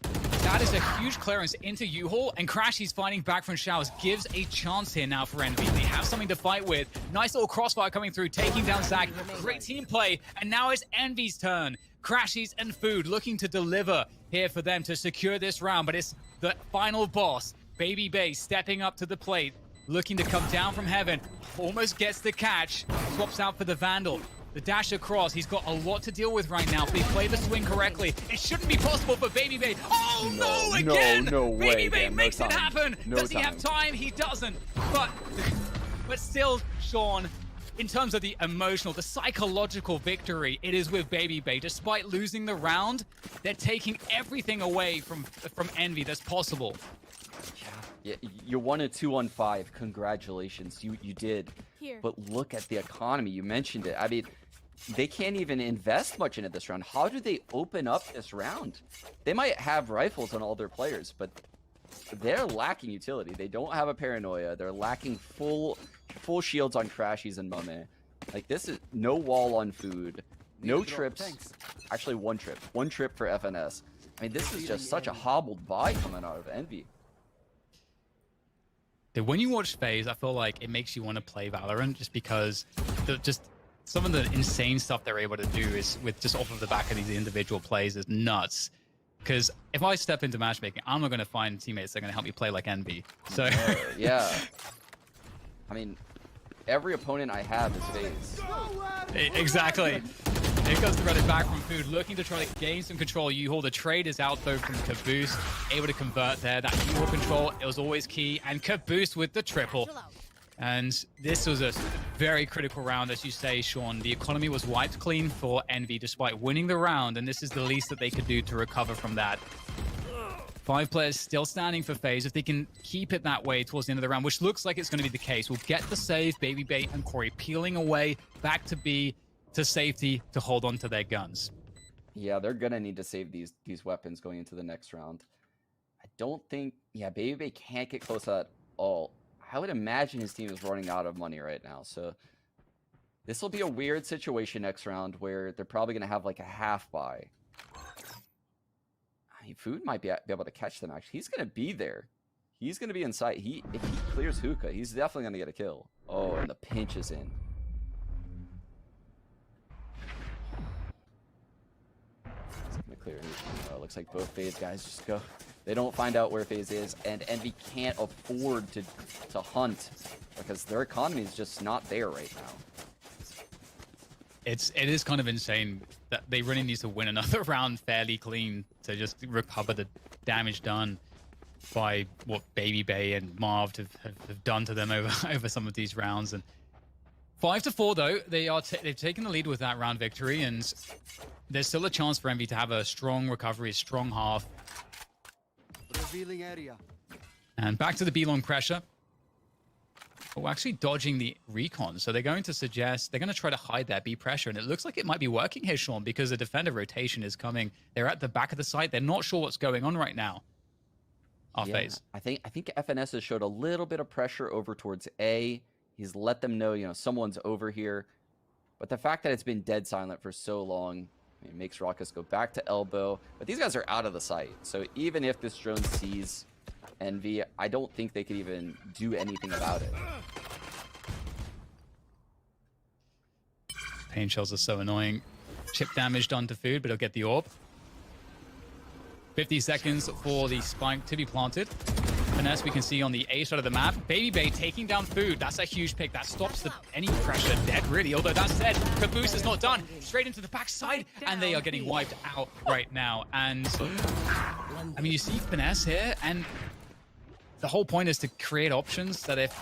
That is a huge clearance into U-Haul, and Crash, he's fighting back from showers, gives a chance here now for Envy. They have something to fight with. Nice little crossfire coming through, taking down Zach. Great team play, and now it's Envy's turn. Crashies and Food looking to deliver here for them to secure this round, but it's the final boss. Baby Bay stepping up to the plate, looking to come down from heaven. Almost gets the catch, swaps out for the Vandal. The dash across, he's got a lot to deal with right now. If they play the swing correctly, it shouldn't be possible for Baby Bay. Oh no, again! No way, Baby Bay man. makes No it time. happen. No Does he have time? He doesn't. But still, Sean, in terms of the emotional, the psychological victory, it is with Baby Bay. Despite losing the round, they're taking everything away from Envy that's possible. Yeah, you won a 2-on-5. Congratulations, you did. Here. But look at the economy. You mentioned it. I mean, they can't even invest much into this round. How do they open up this round? They might have rifles on all their players, but they're lacking utility. They don't have a paranoia. They're lacking full shields on Crashies and Mame. Like, this is no wall on Food, no trips. Actually, one trip for FNS. I mean, this is just such a hobbled buy coming out of Envy. When you watch FaZe, I feel like it makes you want to play Valorant just because just some of the insane stuff they're able to do is with just off of the back of these individual plays is nuts. Because if I step into matchmaking, I'm not going to find teammates that are going to help me play like Envy. So yeah. I mean, every opponent I have is FaZe. Exactly. Here comes the Reddit back from Food, looking to try to gain some control. U-Haul, the trade is out though from Caboose, able to convert there. That U-Haul control, it was always key, and Caboose with the triple. And this was a very critical round, as you say, Sean. The economy was wiped clean for Envy despite winning the round, and this is the least that they could do to recover from that. 5 players still standing for FaZe. If they can keep it that way towards the end of the round, which looks like it's going to be the case, we'll get the save. Baby Bay and Corey peeling away back to B, to safety, to hold on to their guns. Yeah, they're going to need to save these weapons going into the next round. I don't think... Yeah, Baby Bay can't get close at all. I would imagine his team is running out of money right now, so this will be a weird situation next round where they're probably going to have like a half buy. I mean, Food might be able to catch them, actually. He's going to be there. He's going to be in sight. If he clears hookah, he's definitely going to get a kill. Oh, and the pinch is in. He's going to clear hookah. Looks like both FaZe guys just go. They don't find out where FaZe is, and Envy can't afford to hunt because their economy is just not there right now. It is kind of insane that they really need to win another round fairly clean to just recover the damage done by what Baby Bay and Marv have done to them over some of these rounds. And 5-4 though, they've taken the lead with that round victory, and there's still a chance for Envy to have a strong recovery, a strong half. Revealing area. And back to the B-long pressure. Oh, actually dodging the recon. So they're going to suggest, they're going to try to hide that B pressure. And it looks like it might be working here, Sean, because the defender rotation is coming. They're at the back of the site. They're not sure what's going on right now. FaZe. I think FNS has showed a little bit of pressure over towards A. He's let them know, someone's over here. But the fact that it's been dead silent for so long, it makes Raucus go back to elbow. But these guys are out of the sight. So even if this drone sees Envy, I don't think they could even do anything about it. Pain shells are so annoying. Chip damage done to Food, but he'll get the orb. 50 seconds for the spike to be planted. Finesse we can see on the A side of the map. Baby Bay taking down Food. That's a huge pick. That stops any pressure dead, really. Although that said, Caboose is not done. Straight into the backside, and they are getting wiped out right now. And I mean, you see Finesse here, and the whole point is to create options that if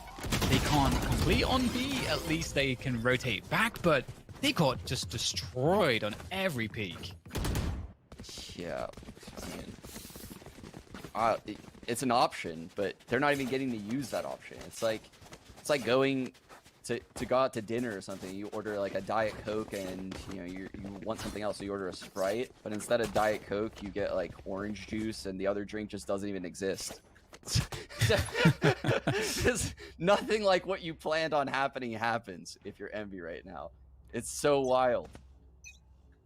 they can't complete on B, at least they can rotate back. But they got just destroyed on every peak. Yeah, I mean, it's an option, but they're not even getting to use that option. It's like going to go out to dinner or something. You order like a Diet Coke, and you want something else, so you order a Sprite. But instead of Diet Coke, you get like orange juice, and the other drink just doesn't even exist. Just nothing like what you planned on happening happens if you're Envy right now. It's so wild.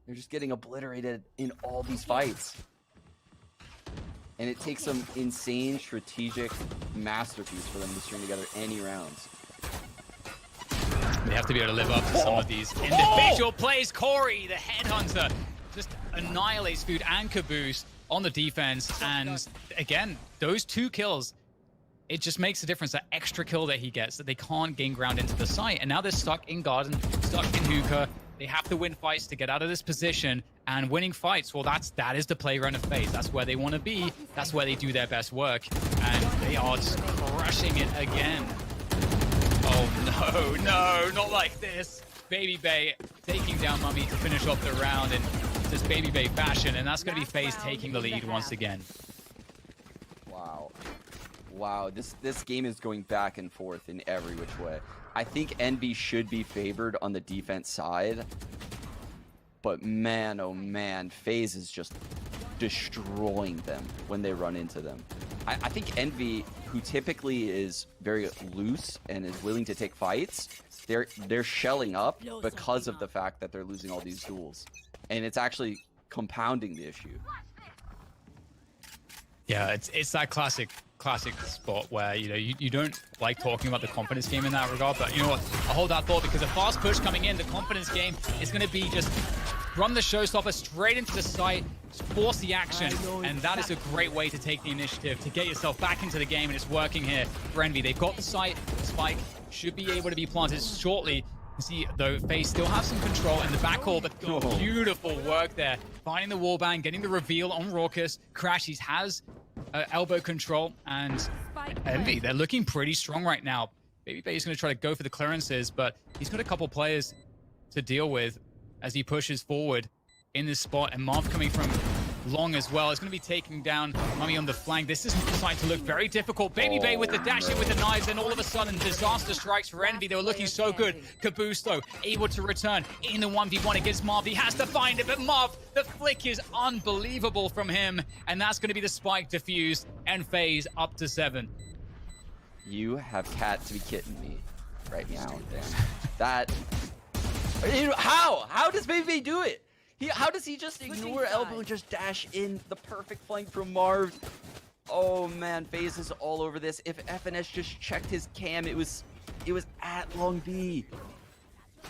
They're just getting obliterated in all these fights. And it takes some insane strategic masterpiece for them to string together any rounds. They have to be able to live up to some of these individual plays. Corey, the headhunter, just annihilates Food and Caboose on the defense. And again, those 2 kills, it just makes a difference. That extra kill that he gets, that they can't gain ground into the site. And now they're stuck in garden, stuck in hookah. They have to win fights to get out of this position. And winning fights, well, that is the playground of FaZe. That's where they want to be. That's where they do their best work. And they are just crushing it again. Oh, no, not like this. Baby Bay taking down Mummy to finish off the round in this Baby Bay fashion. And that's going to be FaZe taking the lead once again. Wow. Wow, this game is going back and forth in every which way. I think Envy should be favored on the defense side. But man, oh man, FaZe is just destroying them when they run into them. I think Envy, who typically is very loose and is willing to take fights, they're shelling up because of the fact that they're losing all these duels. And it's actually compounding the issue. Yeah, it's that classic spot where, you know, you don't like talking about the confidence game in that regard, but you know what? I'll hold that thought, because a fast push coming in, the confidence game is going to be just run the showstopper straight into the site, force the action, and that is a great way to take the initiative, to get yourself back into the game, and it's working here for Envy. They've got the site, the spike should be able to be planted shortly. You see, though, FaZe still have some control in the backhaul, but beautiful work there. Finding the wallbang, getting the reveal on Raucus. Crashies has elbow control, and Envy, they're looking pretty strong right now. Baby Bay is going to try to go for the clearances, but he's got a couple players to deal with as he pushes forward in this spot, and Marv coming from long as well. It's going to be taking down Mummy on the flank. This is starting to look very difficult. Baby Bay with the dash in with the knives, and all of a sudden, disaster strikes for Envy. They were looking so good. Caboose, though, able to return in the 1v1 against Marv. He has to find it, but Marv, the flick is unbelievable from him, and that's going to be the spike defused, and FaZe up to 7. You have cat to be kidding me right now, Dan. That... How does Baby Bay do it? How does he just ignore elbow and just dash in the perfect flank from Marv? Oh man, FaZe is all over this. If FNS just checked his cam, it was at long B.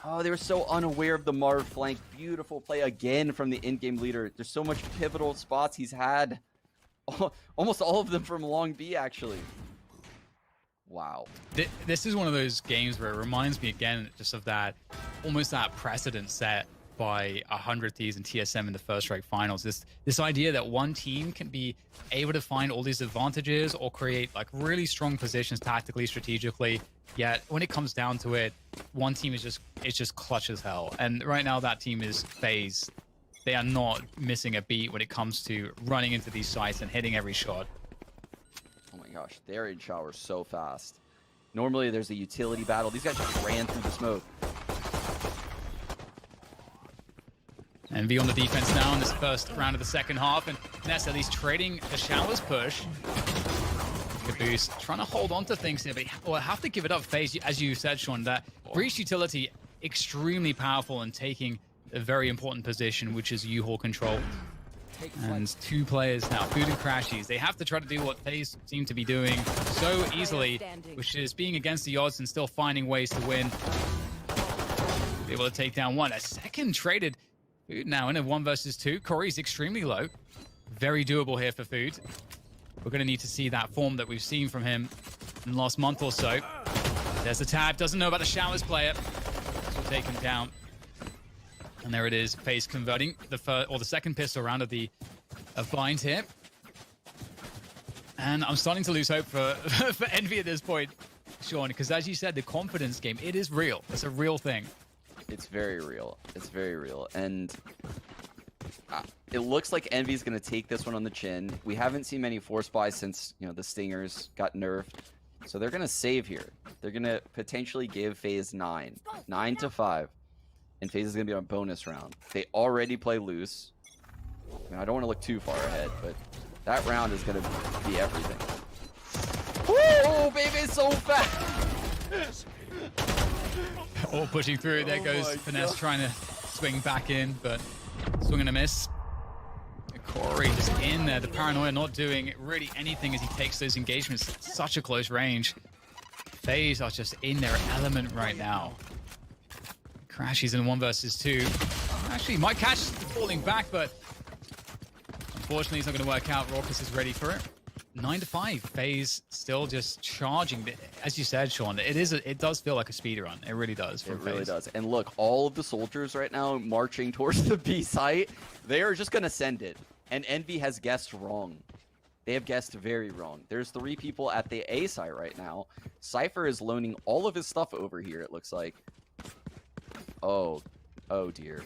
Oh, they were so unaware of the Marv flank. Beautiful play again from the in-game leader. There's so much pivotal spots he's had. Almost all of them from long B, actually. Wow. This is one of those games where it reminds me again just of that, almost that precedent set by 100 Thieves and TSM in the first rank finals. This idea that one team can be able to find all these advantages or create like really strong positions tactically, strategically, yet when it comes down to it, one team is just clutch as hell. And right now that team is FaZe. They are not missing a beat when it comes to running into these sites and hitting every shot. Oh my gosh, their in shower so fast. Normally there's a utility battle. These guys just ran through the smoke. Envy on the defense now in this first round of the second half, and Ness at least trading the showers push. Caboose trying to hold on to things here, but we'll have to give it up. FaZe, as you said, Sean, that breach utility extremely powerful in taking a very important position, which is U-Haul control. And 2 players now, Food and Crashies. They have to try to do what FaZe seem to be doing so easily, which is being against the odds and still finding ways to win. Be able to take down one. A second traded Food now in a 1 versus 2. Corey's extremely low. Very doable here for Food. We're going to need to see that form that we've seen from him in the last month or so. There's the tab. Doesn't know about the showers player. This will take him down. And there it is. FaZe converting the second pistol round of the bind here. And I'm starting to lose hope for Envy at this point, Sean, because as you said, the confidence game, it is real. It's a real thing. It's very real. It's very real. And it looks like Envy's going to take this one on the chin. We haven't seen many force buys since, you know, the Stingers got nerfed. So they're going to save here. They're going to potentially give FaZe 9 to 5. And FaZe is going to be on a bonus round. They already play loose. I mean, I don't want to look too far ahead, but that round is going to be everything. Woo! Baby, so fast! All pushing through. There goes Finesse trying to swing back in, but swing and a miss. Corey just in there. The paranoia not doing really anything as he takes those engagements at such a close range. FaZe are just in their element right now. Crashies in 1 versus 2. Actually, might catch falling back, but unfortunately, it's not going to work out. Raucous is ready for it. 9-5. FaZe still just charging. As you said, Sean, it does feel like a speed run. It really does. It really does. And look, all of the soldiers right now marching towards the B site, they are just going to send it. And Envy has guessed wrong. They have guessed very wrong. There's 3 people at the A site right now. Cypher is loaning all of his stuff over here, it looks like. Oh dear.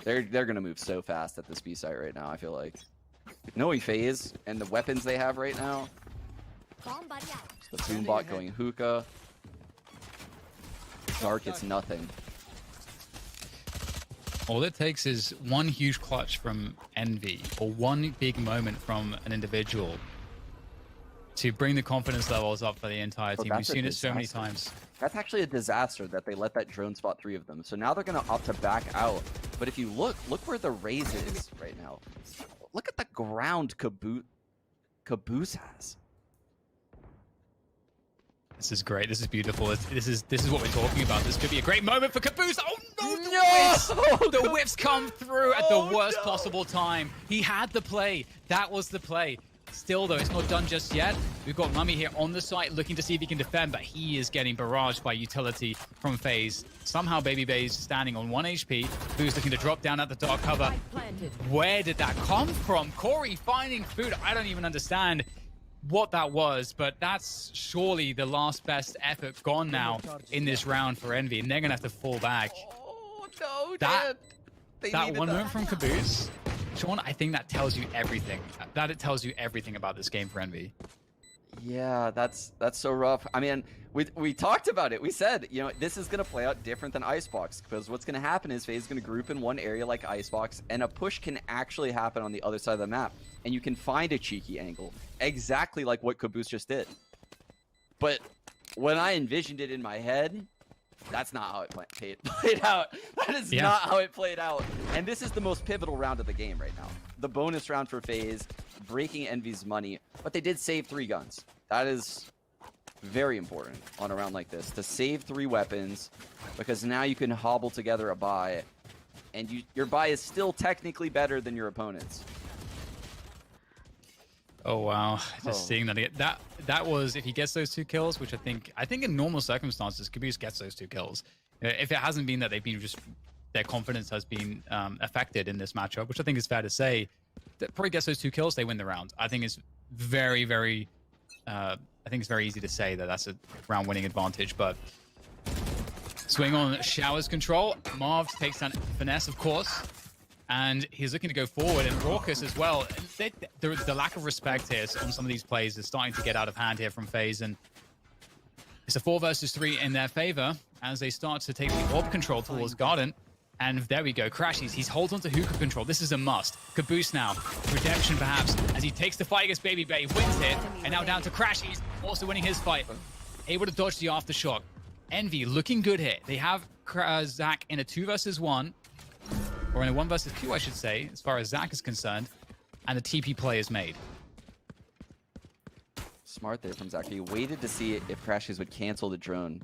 They're gonna move so fast at this B site right now, I feel like. Knowing FaZe and the weapons they have right now. The Boombot going hookah. Dark, it's nothing. All it takes is one huge clutch from Envy or one big moment from an individual to bring the confidence levels up for the entire team. We've seen it so many times. That's actually a disaster that they let that drone spot 3 of them. So now they're going to opt to back out. But if you look where the raise is right now. Look at the ground Caboose has. This is great. This is beautiful. This is what we're talking about. This could be a great moment for Caboose. Oh no! The whiffs come through at the worst possible time. He had the play. That was the play. Still, though, it's not done just yet. We've got Mummy here on the site looking to see if he can defend, but he is getting barraged by utility from FaZe. Somehow, Baby Bay's standing on 1 HP. Who's looking to drop down at the dark cover. Where did that come from? Corey finding food. I don't even understand what that was, but that's surely the last best effort gone now in this round for Envy, and they're going to have to fall back. Oh, no, that one moment from Caboose, Sean, I think that tells you everything. It tells you everything about this game for Envy. Yeah, that's so rough. I mean, we talked about it. We said, you know, this is going to play out different than Icebox, because what's going to happen is FaZe is going to group in one area like Icebox, and a push can actually happen on the other side of the map, and you can find a cheeky angle, exactly like what Caboose just did. But when I envisioned it in my head, that's not how it played out. That is not how it played out. And this is the most pivotal round of the game right now. The bonus round for FaZe, breaking Envy's money. But they did save 3 guns. That is very important on a round like this, to save 3 weapons, because now you can hobble together a buy, and your buy is still technically better than your opponent's. Oh wow! Just seeing that was, if he gets those 2 kills, which I think in normal circumstances, Caboose gets those 2 kills. If it hasn't been that they've been just, their confidence has been affected in this matchup, which I think is fair to say, that probably gets those 2 kills, they win the round. I think it's very, very, I think it's very easy to say that that's a round-winning advantage. But swing on Showers control, Marv takes down Finesse, of course. And he's looking to go forward, and Raucous as well. The lack of respect here on some of these plays is starting to get out of hand here from FaZe, and it's a 4 versus 3 in their favor as they start to take the orb control towards Garden. And there we go, Crashies. He holds onto hookah control. This is a must. Caboose now, redemption perhaps, as he takes the fight against Baby Bay, wins it, and now down to Crashies, also winning his fight, able to dodge the aftershock. Envy looking good here. They have Zach in a 2 versus 1. Or in a 1 versus 2, I should say, as far as Zach is concerned, and the TP play is made. Smart there from Zach. He waited to see if Crashies would cancel the drone.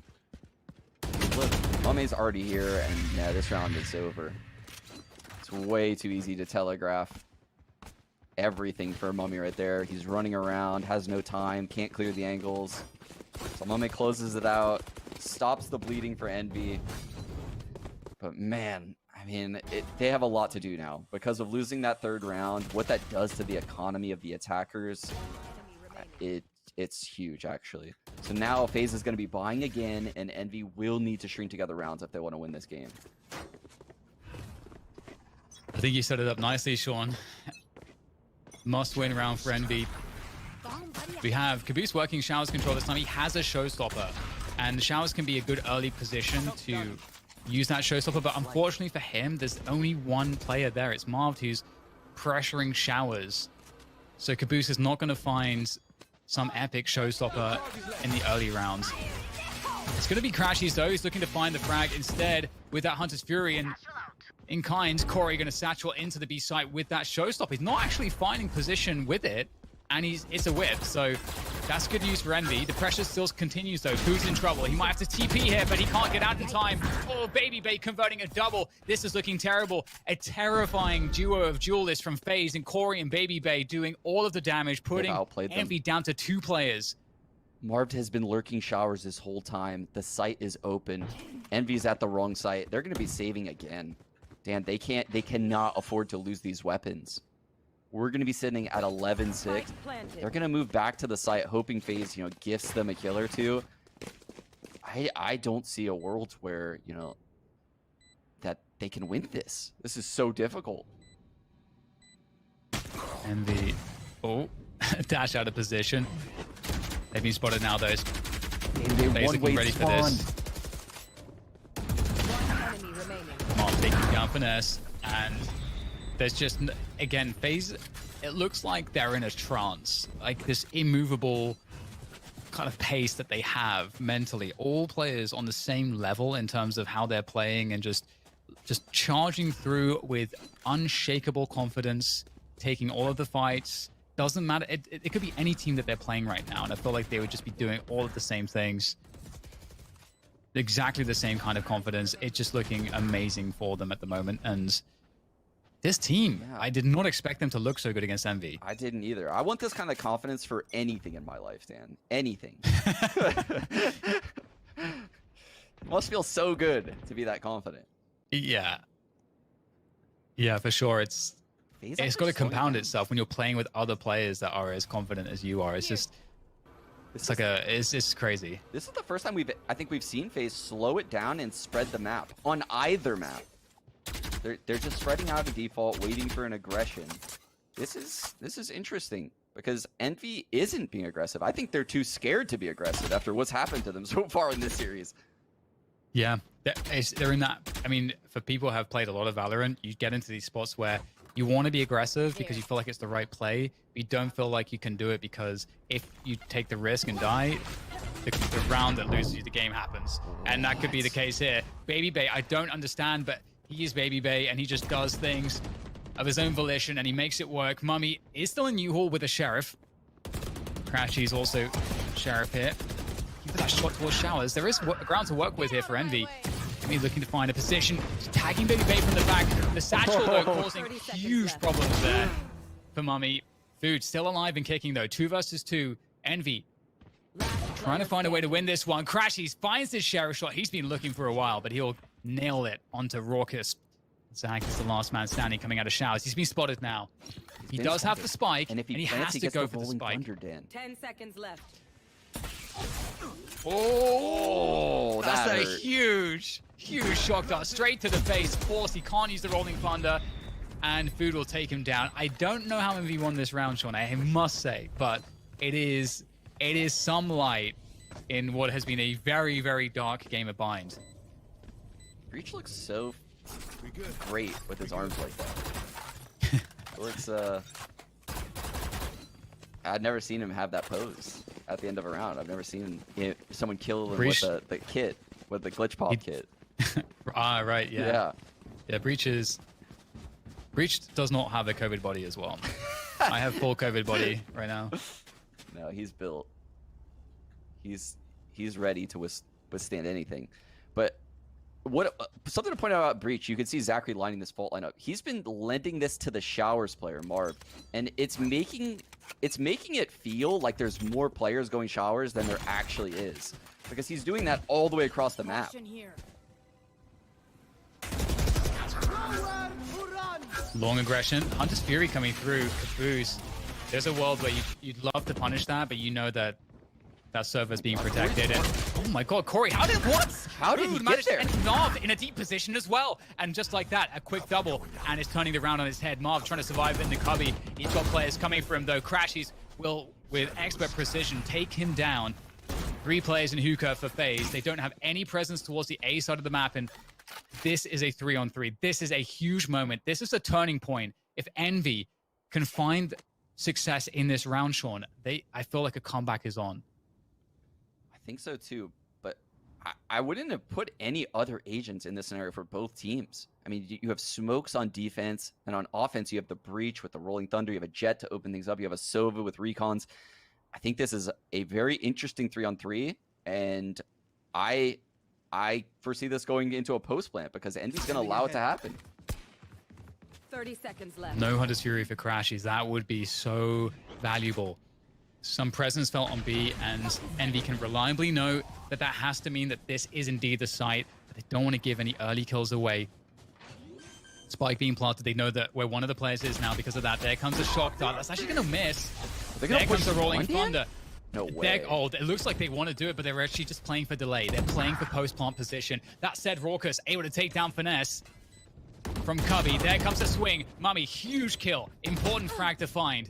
Look, Mummy's already here, and yeah, this round is over. It's way too easy to telegraph everything for Mummy right there. He's running around, has no time, can't clear the angles. So Mummy closes it out, stops the bleeding for Envy. But man, I mean, they have a lot to do now because of losing that 3rd round. What that does to the economy of the attackers, it's huge, actually. So now FaZe is going to be buying again, and Envy will need to string together rounds if they want to win this game. I think you set it up nicely, Sean. Must-win round for Envy. We have Caboose working Showers control this time. He has a showstopper, and Showers can be a good early position to use that showstopper, but unfortunately for him, there's only one player there. It's Marv who's pressuring Showers. So Caboose is not going to find some epic showstopper in the early rounds. It's going to be Crashies though. He's looking to find the frag instead with that Hunter's Fury, and in kind. Corey going to satchel into the B site with that showstopper. He's not actually finding position with it, and it's a whip. So that's good news for Envy. The pressure still continues though. Who's in trouble? He might have to TP here, but he can't get out in time. Oh, Baby Bay converting a double. This is looking terrible. A terrifying duo of duelists from FaZe and Corey and Baby Bay doing all of the damage, putting Envy down to 2 players. Marv has been lurking showers this whole time. The site is open. Envy's at the wrong site. They're going to be saving again. Dan, they cannot afford to lose these weapons. We're going to be sitting at 11-6. They're going to move back to the site, hoping FaZe, gifts them a kill or two. I don't see a world where, that they can win this. This is so difficult. And the dash out of position. They've been spotted now, though. They Basically ready for this. Mark taking down Finesse, and there's just, again, FaZe, it looks like they're in a trance. Like this immovable kind of pace that they have mentally. All players on the same level in terms of how they're playing and just charging through with unshakable confidence, taking all of the fights. Doesn't matter. It could be any team that they're playing right now, and I feel like they would just be doing all of the same things. Exactly the same kind of confidence. It's just looking amazing for them at the moment. And this team, I did not expect them to look so good against Envy. I didn't either. I want this kind of confidence for anything in my life, Dan. Anything. It must feel so good to be that confident. Yeah. Yeah, for sure. It's got to compound itself when you're playing with other players that are as confident as you are. It's just, it's crazy. This is the first time I think we've seen FaZe slow it down and spread the map on either map. They're just spreading out a default, waiting for an aggression. This is interesting because Envy isn't being aggressive. I think they're too scared to be aggressive after what's happened to them so far in this series. Yeah, they're in that. I mean, for people who have played a lot of Valorant, you get into these spots where you want to be aggressive because you feel like it's the right play. But you don't feel like you can do it because if you take the risk and die, the round that loses you the game happens. And that could be the case here. Baby Bay, I don't understand, but he is Baby Bay and he just does things of his own volition and he makes it work. Mummy is still in U-Haul with a Sheriff. Crashy's also Sheriff here. Keep that shot towards Showers. There is ground to work with here for Envy. Envy looking to find a position. He's tagging Baby Bay from the back. The satchel, though, causing huge problems there for Mummy. Food still alive and kicking, though. 2 versus 2. Envy trying to find a way to win this one. Crashy finds his Sheriff shot. He's been looking for a while, but he'll nail it onto Raucous. Zach is the last man standing coming out of Showers. He's been spotted now. He does have the spike, and he has to go for the spike. 10 seconds left. Oh, that's a huge shock dart straight to the face. Force, he can't use the Rolling Thunder, and Food will take him down. I don't know how MV won this round, Sean, I must say, but it is some light in what has been a very, very dark game of Bind. Breach looks so great with his arms like that. Looks, I'd never seen him have that pose at the end of a round. I've never seen someone kill him with the kit, with the glitch pop kit. Right, yeah. Yeah, Breach does not have a COVID body as well. I have full COVID body right now. No, he's built. He's ready to withstand anything. But something to point out about Breach, you can see Zachary lining this fault lineup. He's been lending this to the Showers player, Marv, and it's making it feel like there's more players going Showers than there actually is, because he's doing that all the way across the map. Long aggression. Hunter's Fury coming through. Caboose. There's a world where you'd love to punish that, but you know that server's being protected. And oh my god, Corey, how did he get there? And Marv in a deep position as well. And just like that, a quick double, and it's turning the round on his head. Marv trying to survive in the cubby. He's got players coming for him though. Crashies will, with expert precision, take him down. 3 players in hookah for FaZe. They don't have any presence towards the A side of the map, and this is a 3-on-3. This is a huge moment. This is a turning point. If Envy can find success in this round, Sean, I feel like a comeback is on. I think so too, but I wouldn't have put any other agents in this scenario for both teams. I mean, you have smokes on defense, and on offense, you have the breach with the Rolling Thunder. You have a Jet to open things up. You have a Sova with recons. I think this is a very interesting 3-on-3, and I foresee this going into a post plant because Envy's going to allow it to happen. 30 seconds left. No Hunter's Fury for Crashies. That would be so valuable. Some presence felt on B, and Envy can reliably know that that has to mean that this is indeed the site, but they don't want to give any early kills away. Spike being planted, they know that where one of the players is now because of that. There comes a shock dart. That's actually going to miss. There comes the Rolling Thunder. No way. Oh, it looks like they want to do it, but they're actually just playing for delay. They're playing for post-plant position. That said, Raucus able to take down Finesse from Cubby. There comes a swing. Mummy, huge kill. Important frag to find.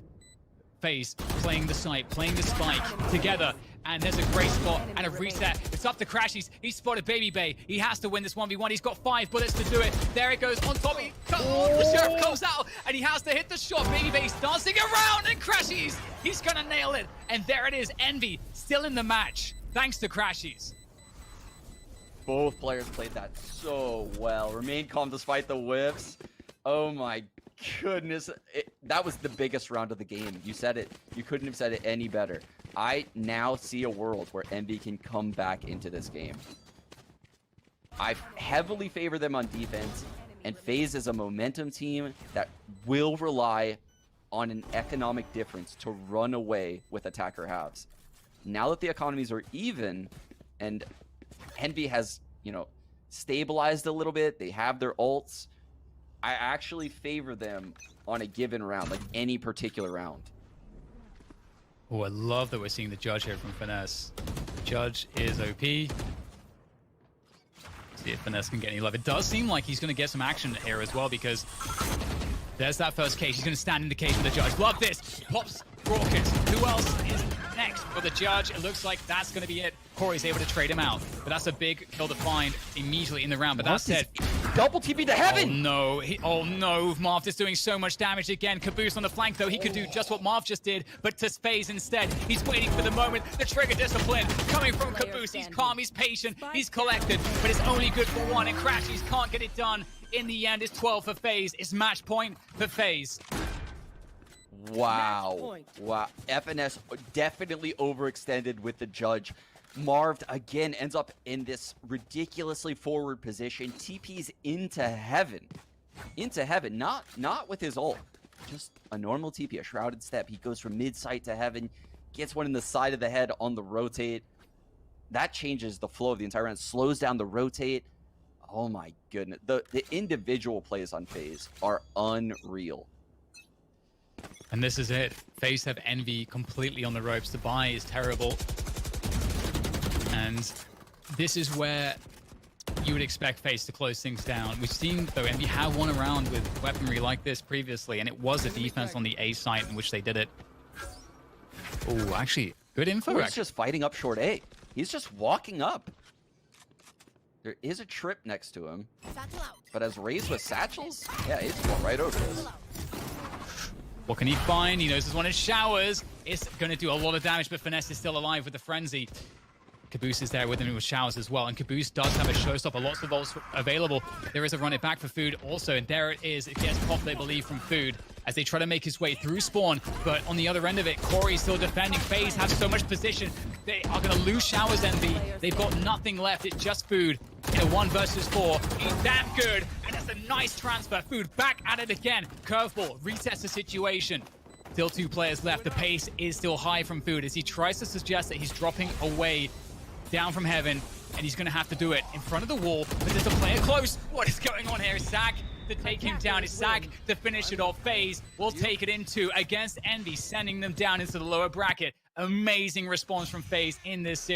FaZe playing the site, playing the spike together. And there's a great spot and a reset. It's up to Crashies. He's spotted Baby Bay. He has to win this 1v1. He's got 5 bullets to do it. There it goes on top. The Sheriff comes out and he has to hit the shot. Baby Bay's dancing around and Crashies. He's going to nail it. And there it is. Envy still in the match. Thanks to Crashies. Both players played that so well. Remain calm despite the whiffs. Oh my goodness. That was the biggest round of the game. You said it. You couldn't have said it any better. I now see a world where Envy can come back into this game. I heavily favor them on defense, and FaZe is a momentum team that will rely on an economic difference to run away with attacker halves. Now that the economies are even, and Envy has, you know, stabilized a little bit, they have their ults, I actually favor them on a given round, like any particular round. Oh, I love that we're seeing the Judge here from Finesse. The Judge is OP. See if Finesse can get any love. It does seem like he's going to get some action here as well, because there's that first cage. He's going to stand in the cage for the Judge. Love this. Pops Raucus. Who else is next for the Judge? It looks like that's going to be it. Corey's able to trade him out, but that's a big kill to find immediately in the round. But that said, double TP to heaven! Oh no, Marv is doing so much damage again. Caboose on the flank though, he could do just what Marv just did, but to FaZe instead. He's waiting for the moment, the trigger discipline coming from Caboose. He's calm, he's patient, he's collected, but it's only good for one, and Crashies can't get it done. In the end, it's 12 for FaZe. It's match point for FaZe. Wow. Wow. FNS definitely overextended with the Judge. Marv again ends up in this ridiculously forward position. TP's into heaven. Into heaven. Not with his ult. Just a normal TP, a shrouded step. He goes from mid-sight to heaven. Gets one in the side of the head on the rotate. That changes the flow of the entire round. Slows down the rotate. Oh my goodness. The individual plays on FaZe are unreal. And this is it. FaZe have Envy completely on the ropes. The buy is terrible. And this is where you would expect FaZe to close things down. We've seen, though, Envy have won around with weaponry like this previously, and it was a defense on the A site in which they did it. Oh, actually, good info. He's just fighting up short A. He's just walking up. There is a trip next to him. But as raised with satchels, yeah, he's going right over this. What can he find? He knows there's one in showers. It's going to do a lot of damage, but Finesse is still alive with the frenzy. Caboose is there with him with showers as well, and Caboose does have a showstopper, lots of ults available. There is a run it back for Food also, and there it is. It gets popped, they believe, from Food as they try to make his way through spawn, but on the other end of it, Corey's still defending. FaZe have so much position. They are going to lose showers, Envy. They've got nothing left. It's just Food in a 1 versus 4. He's damn good, and that's a nice transfer. Food back at it again. Curveball resets the situation. Still 2 players left. The pace is still high from Food as he tries to suggest that he's dropping away down from heaven, and he's going to have to do it in front of the wall, but there's a player close. What is going on here? Zach to take him down. It's Zach to finish it off. FaZe will take it into against Envy, sending them down into the lower bracket. Amazing response from FaZe in this series.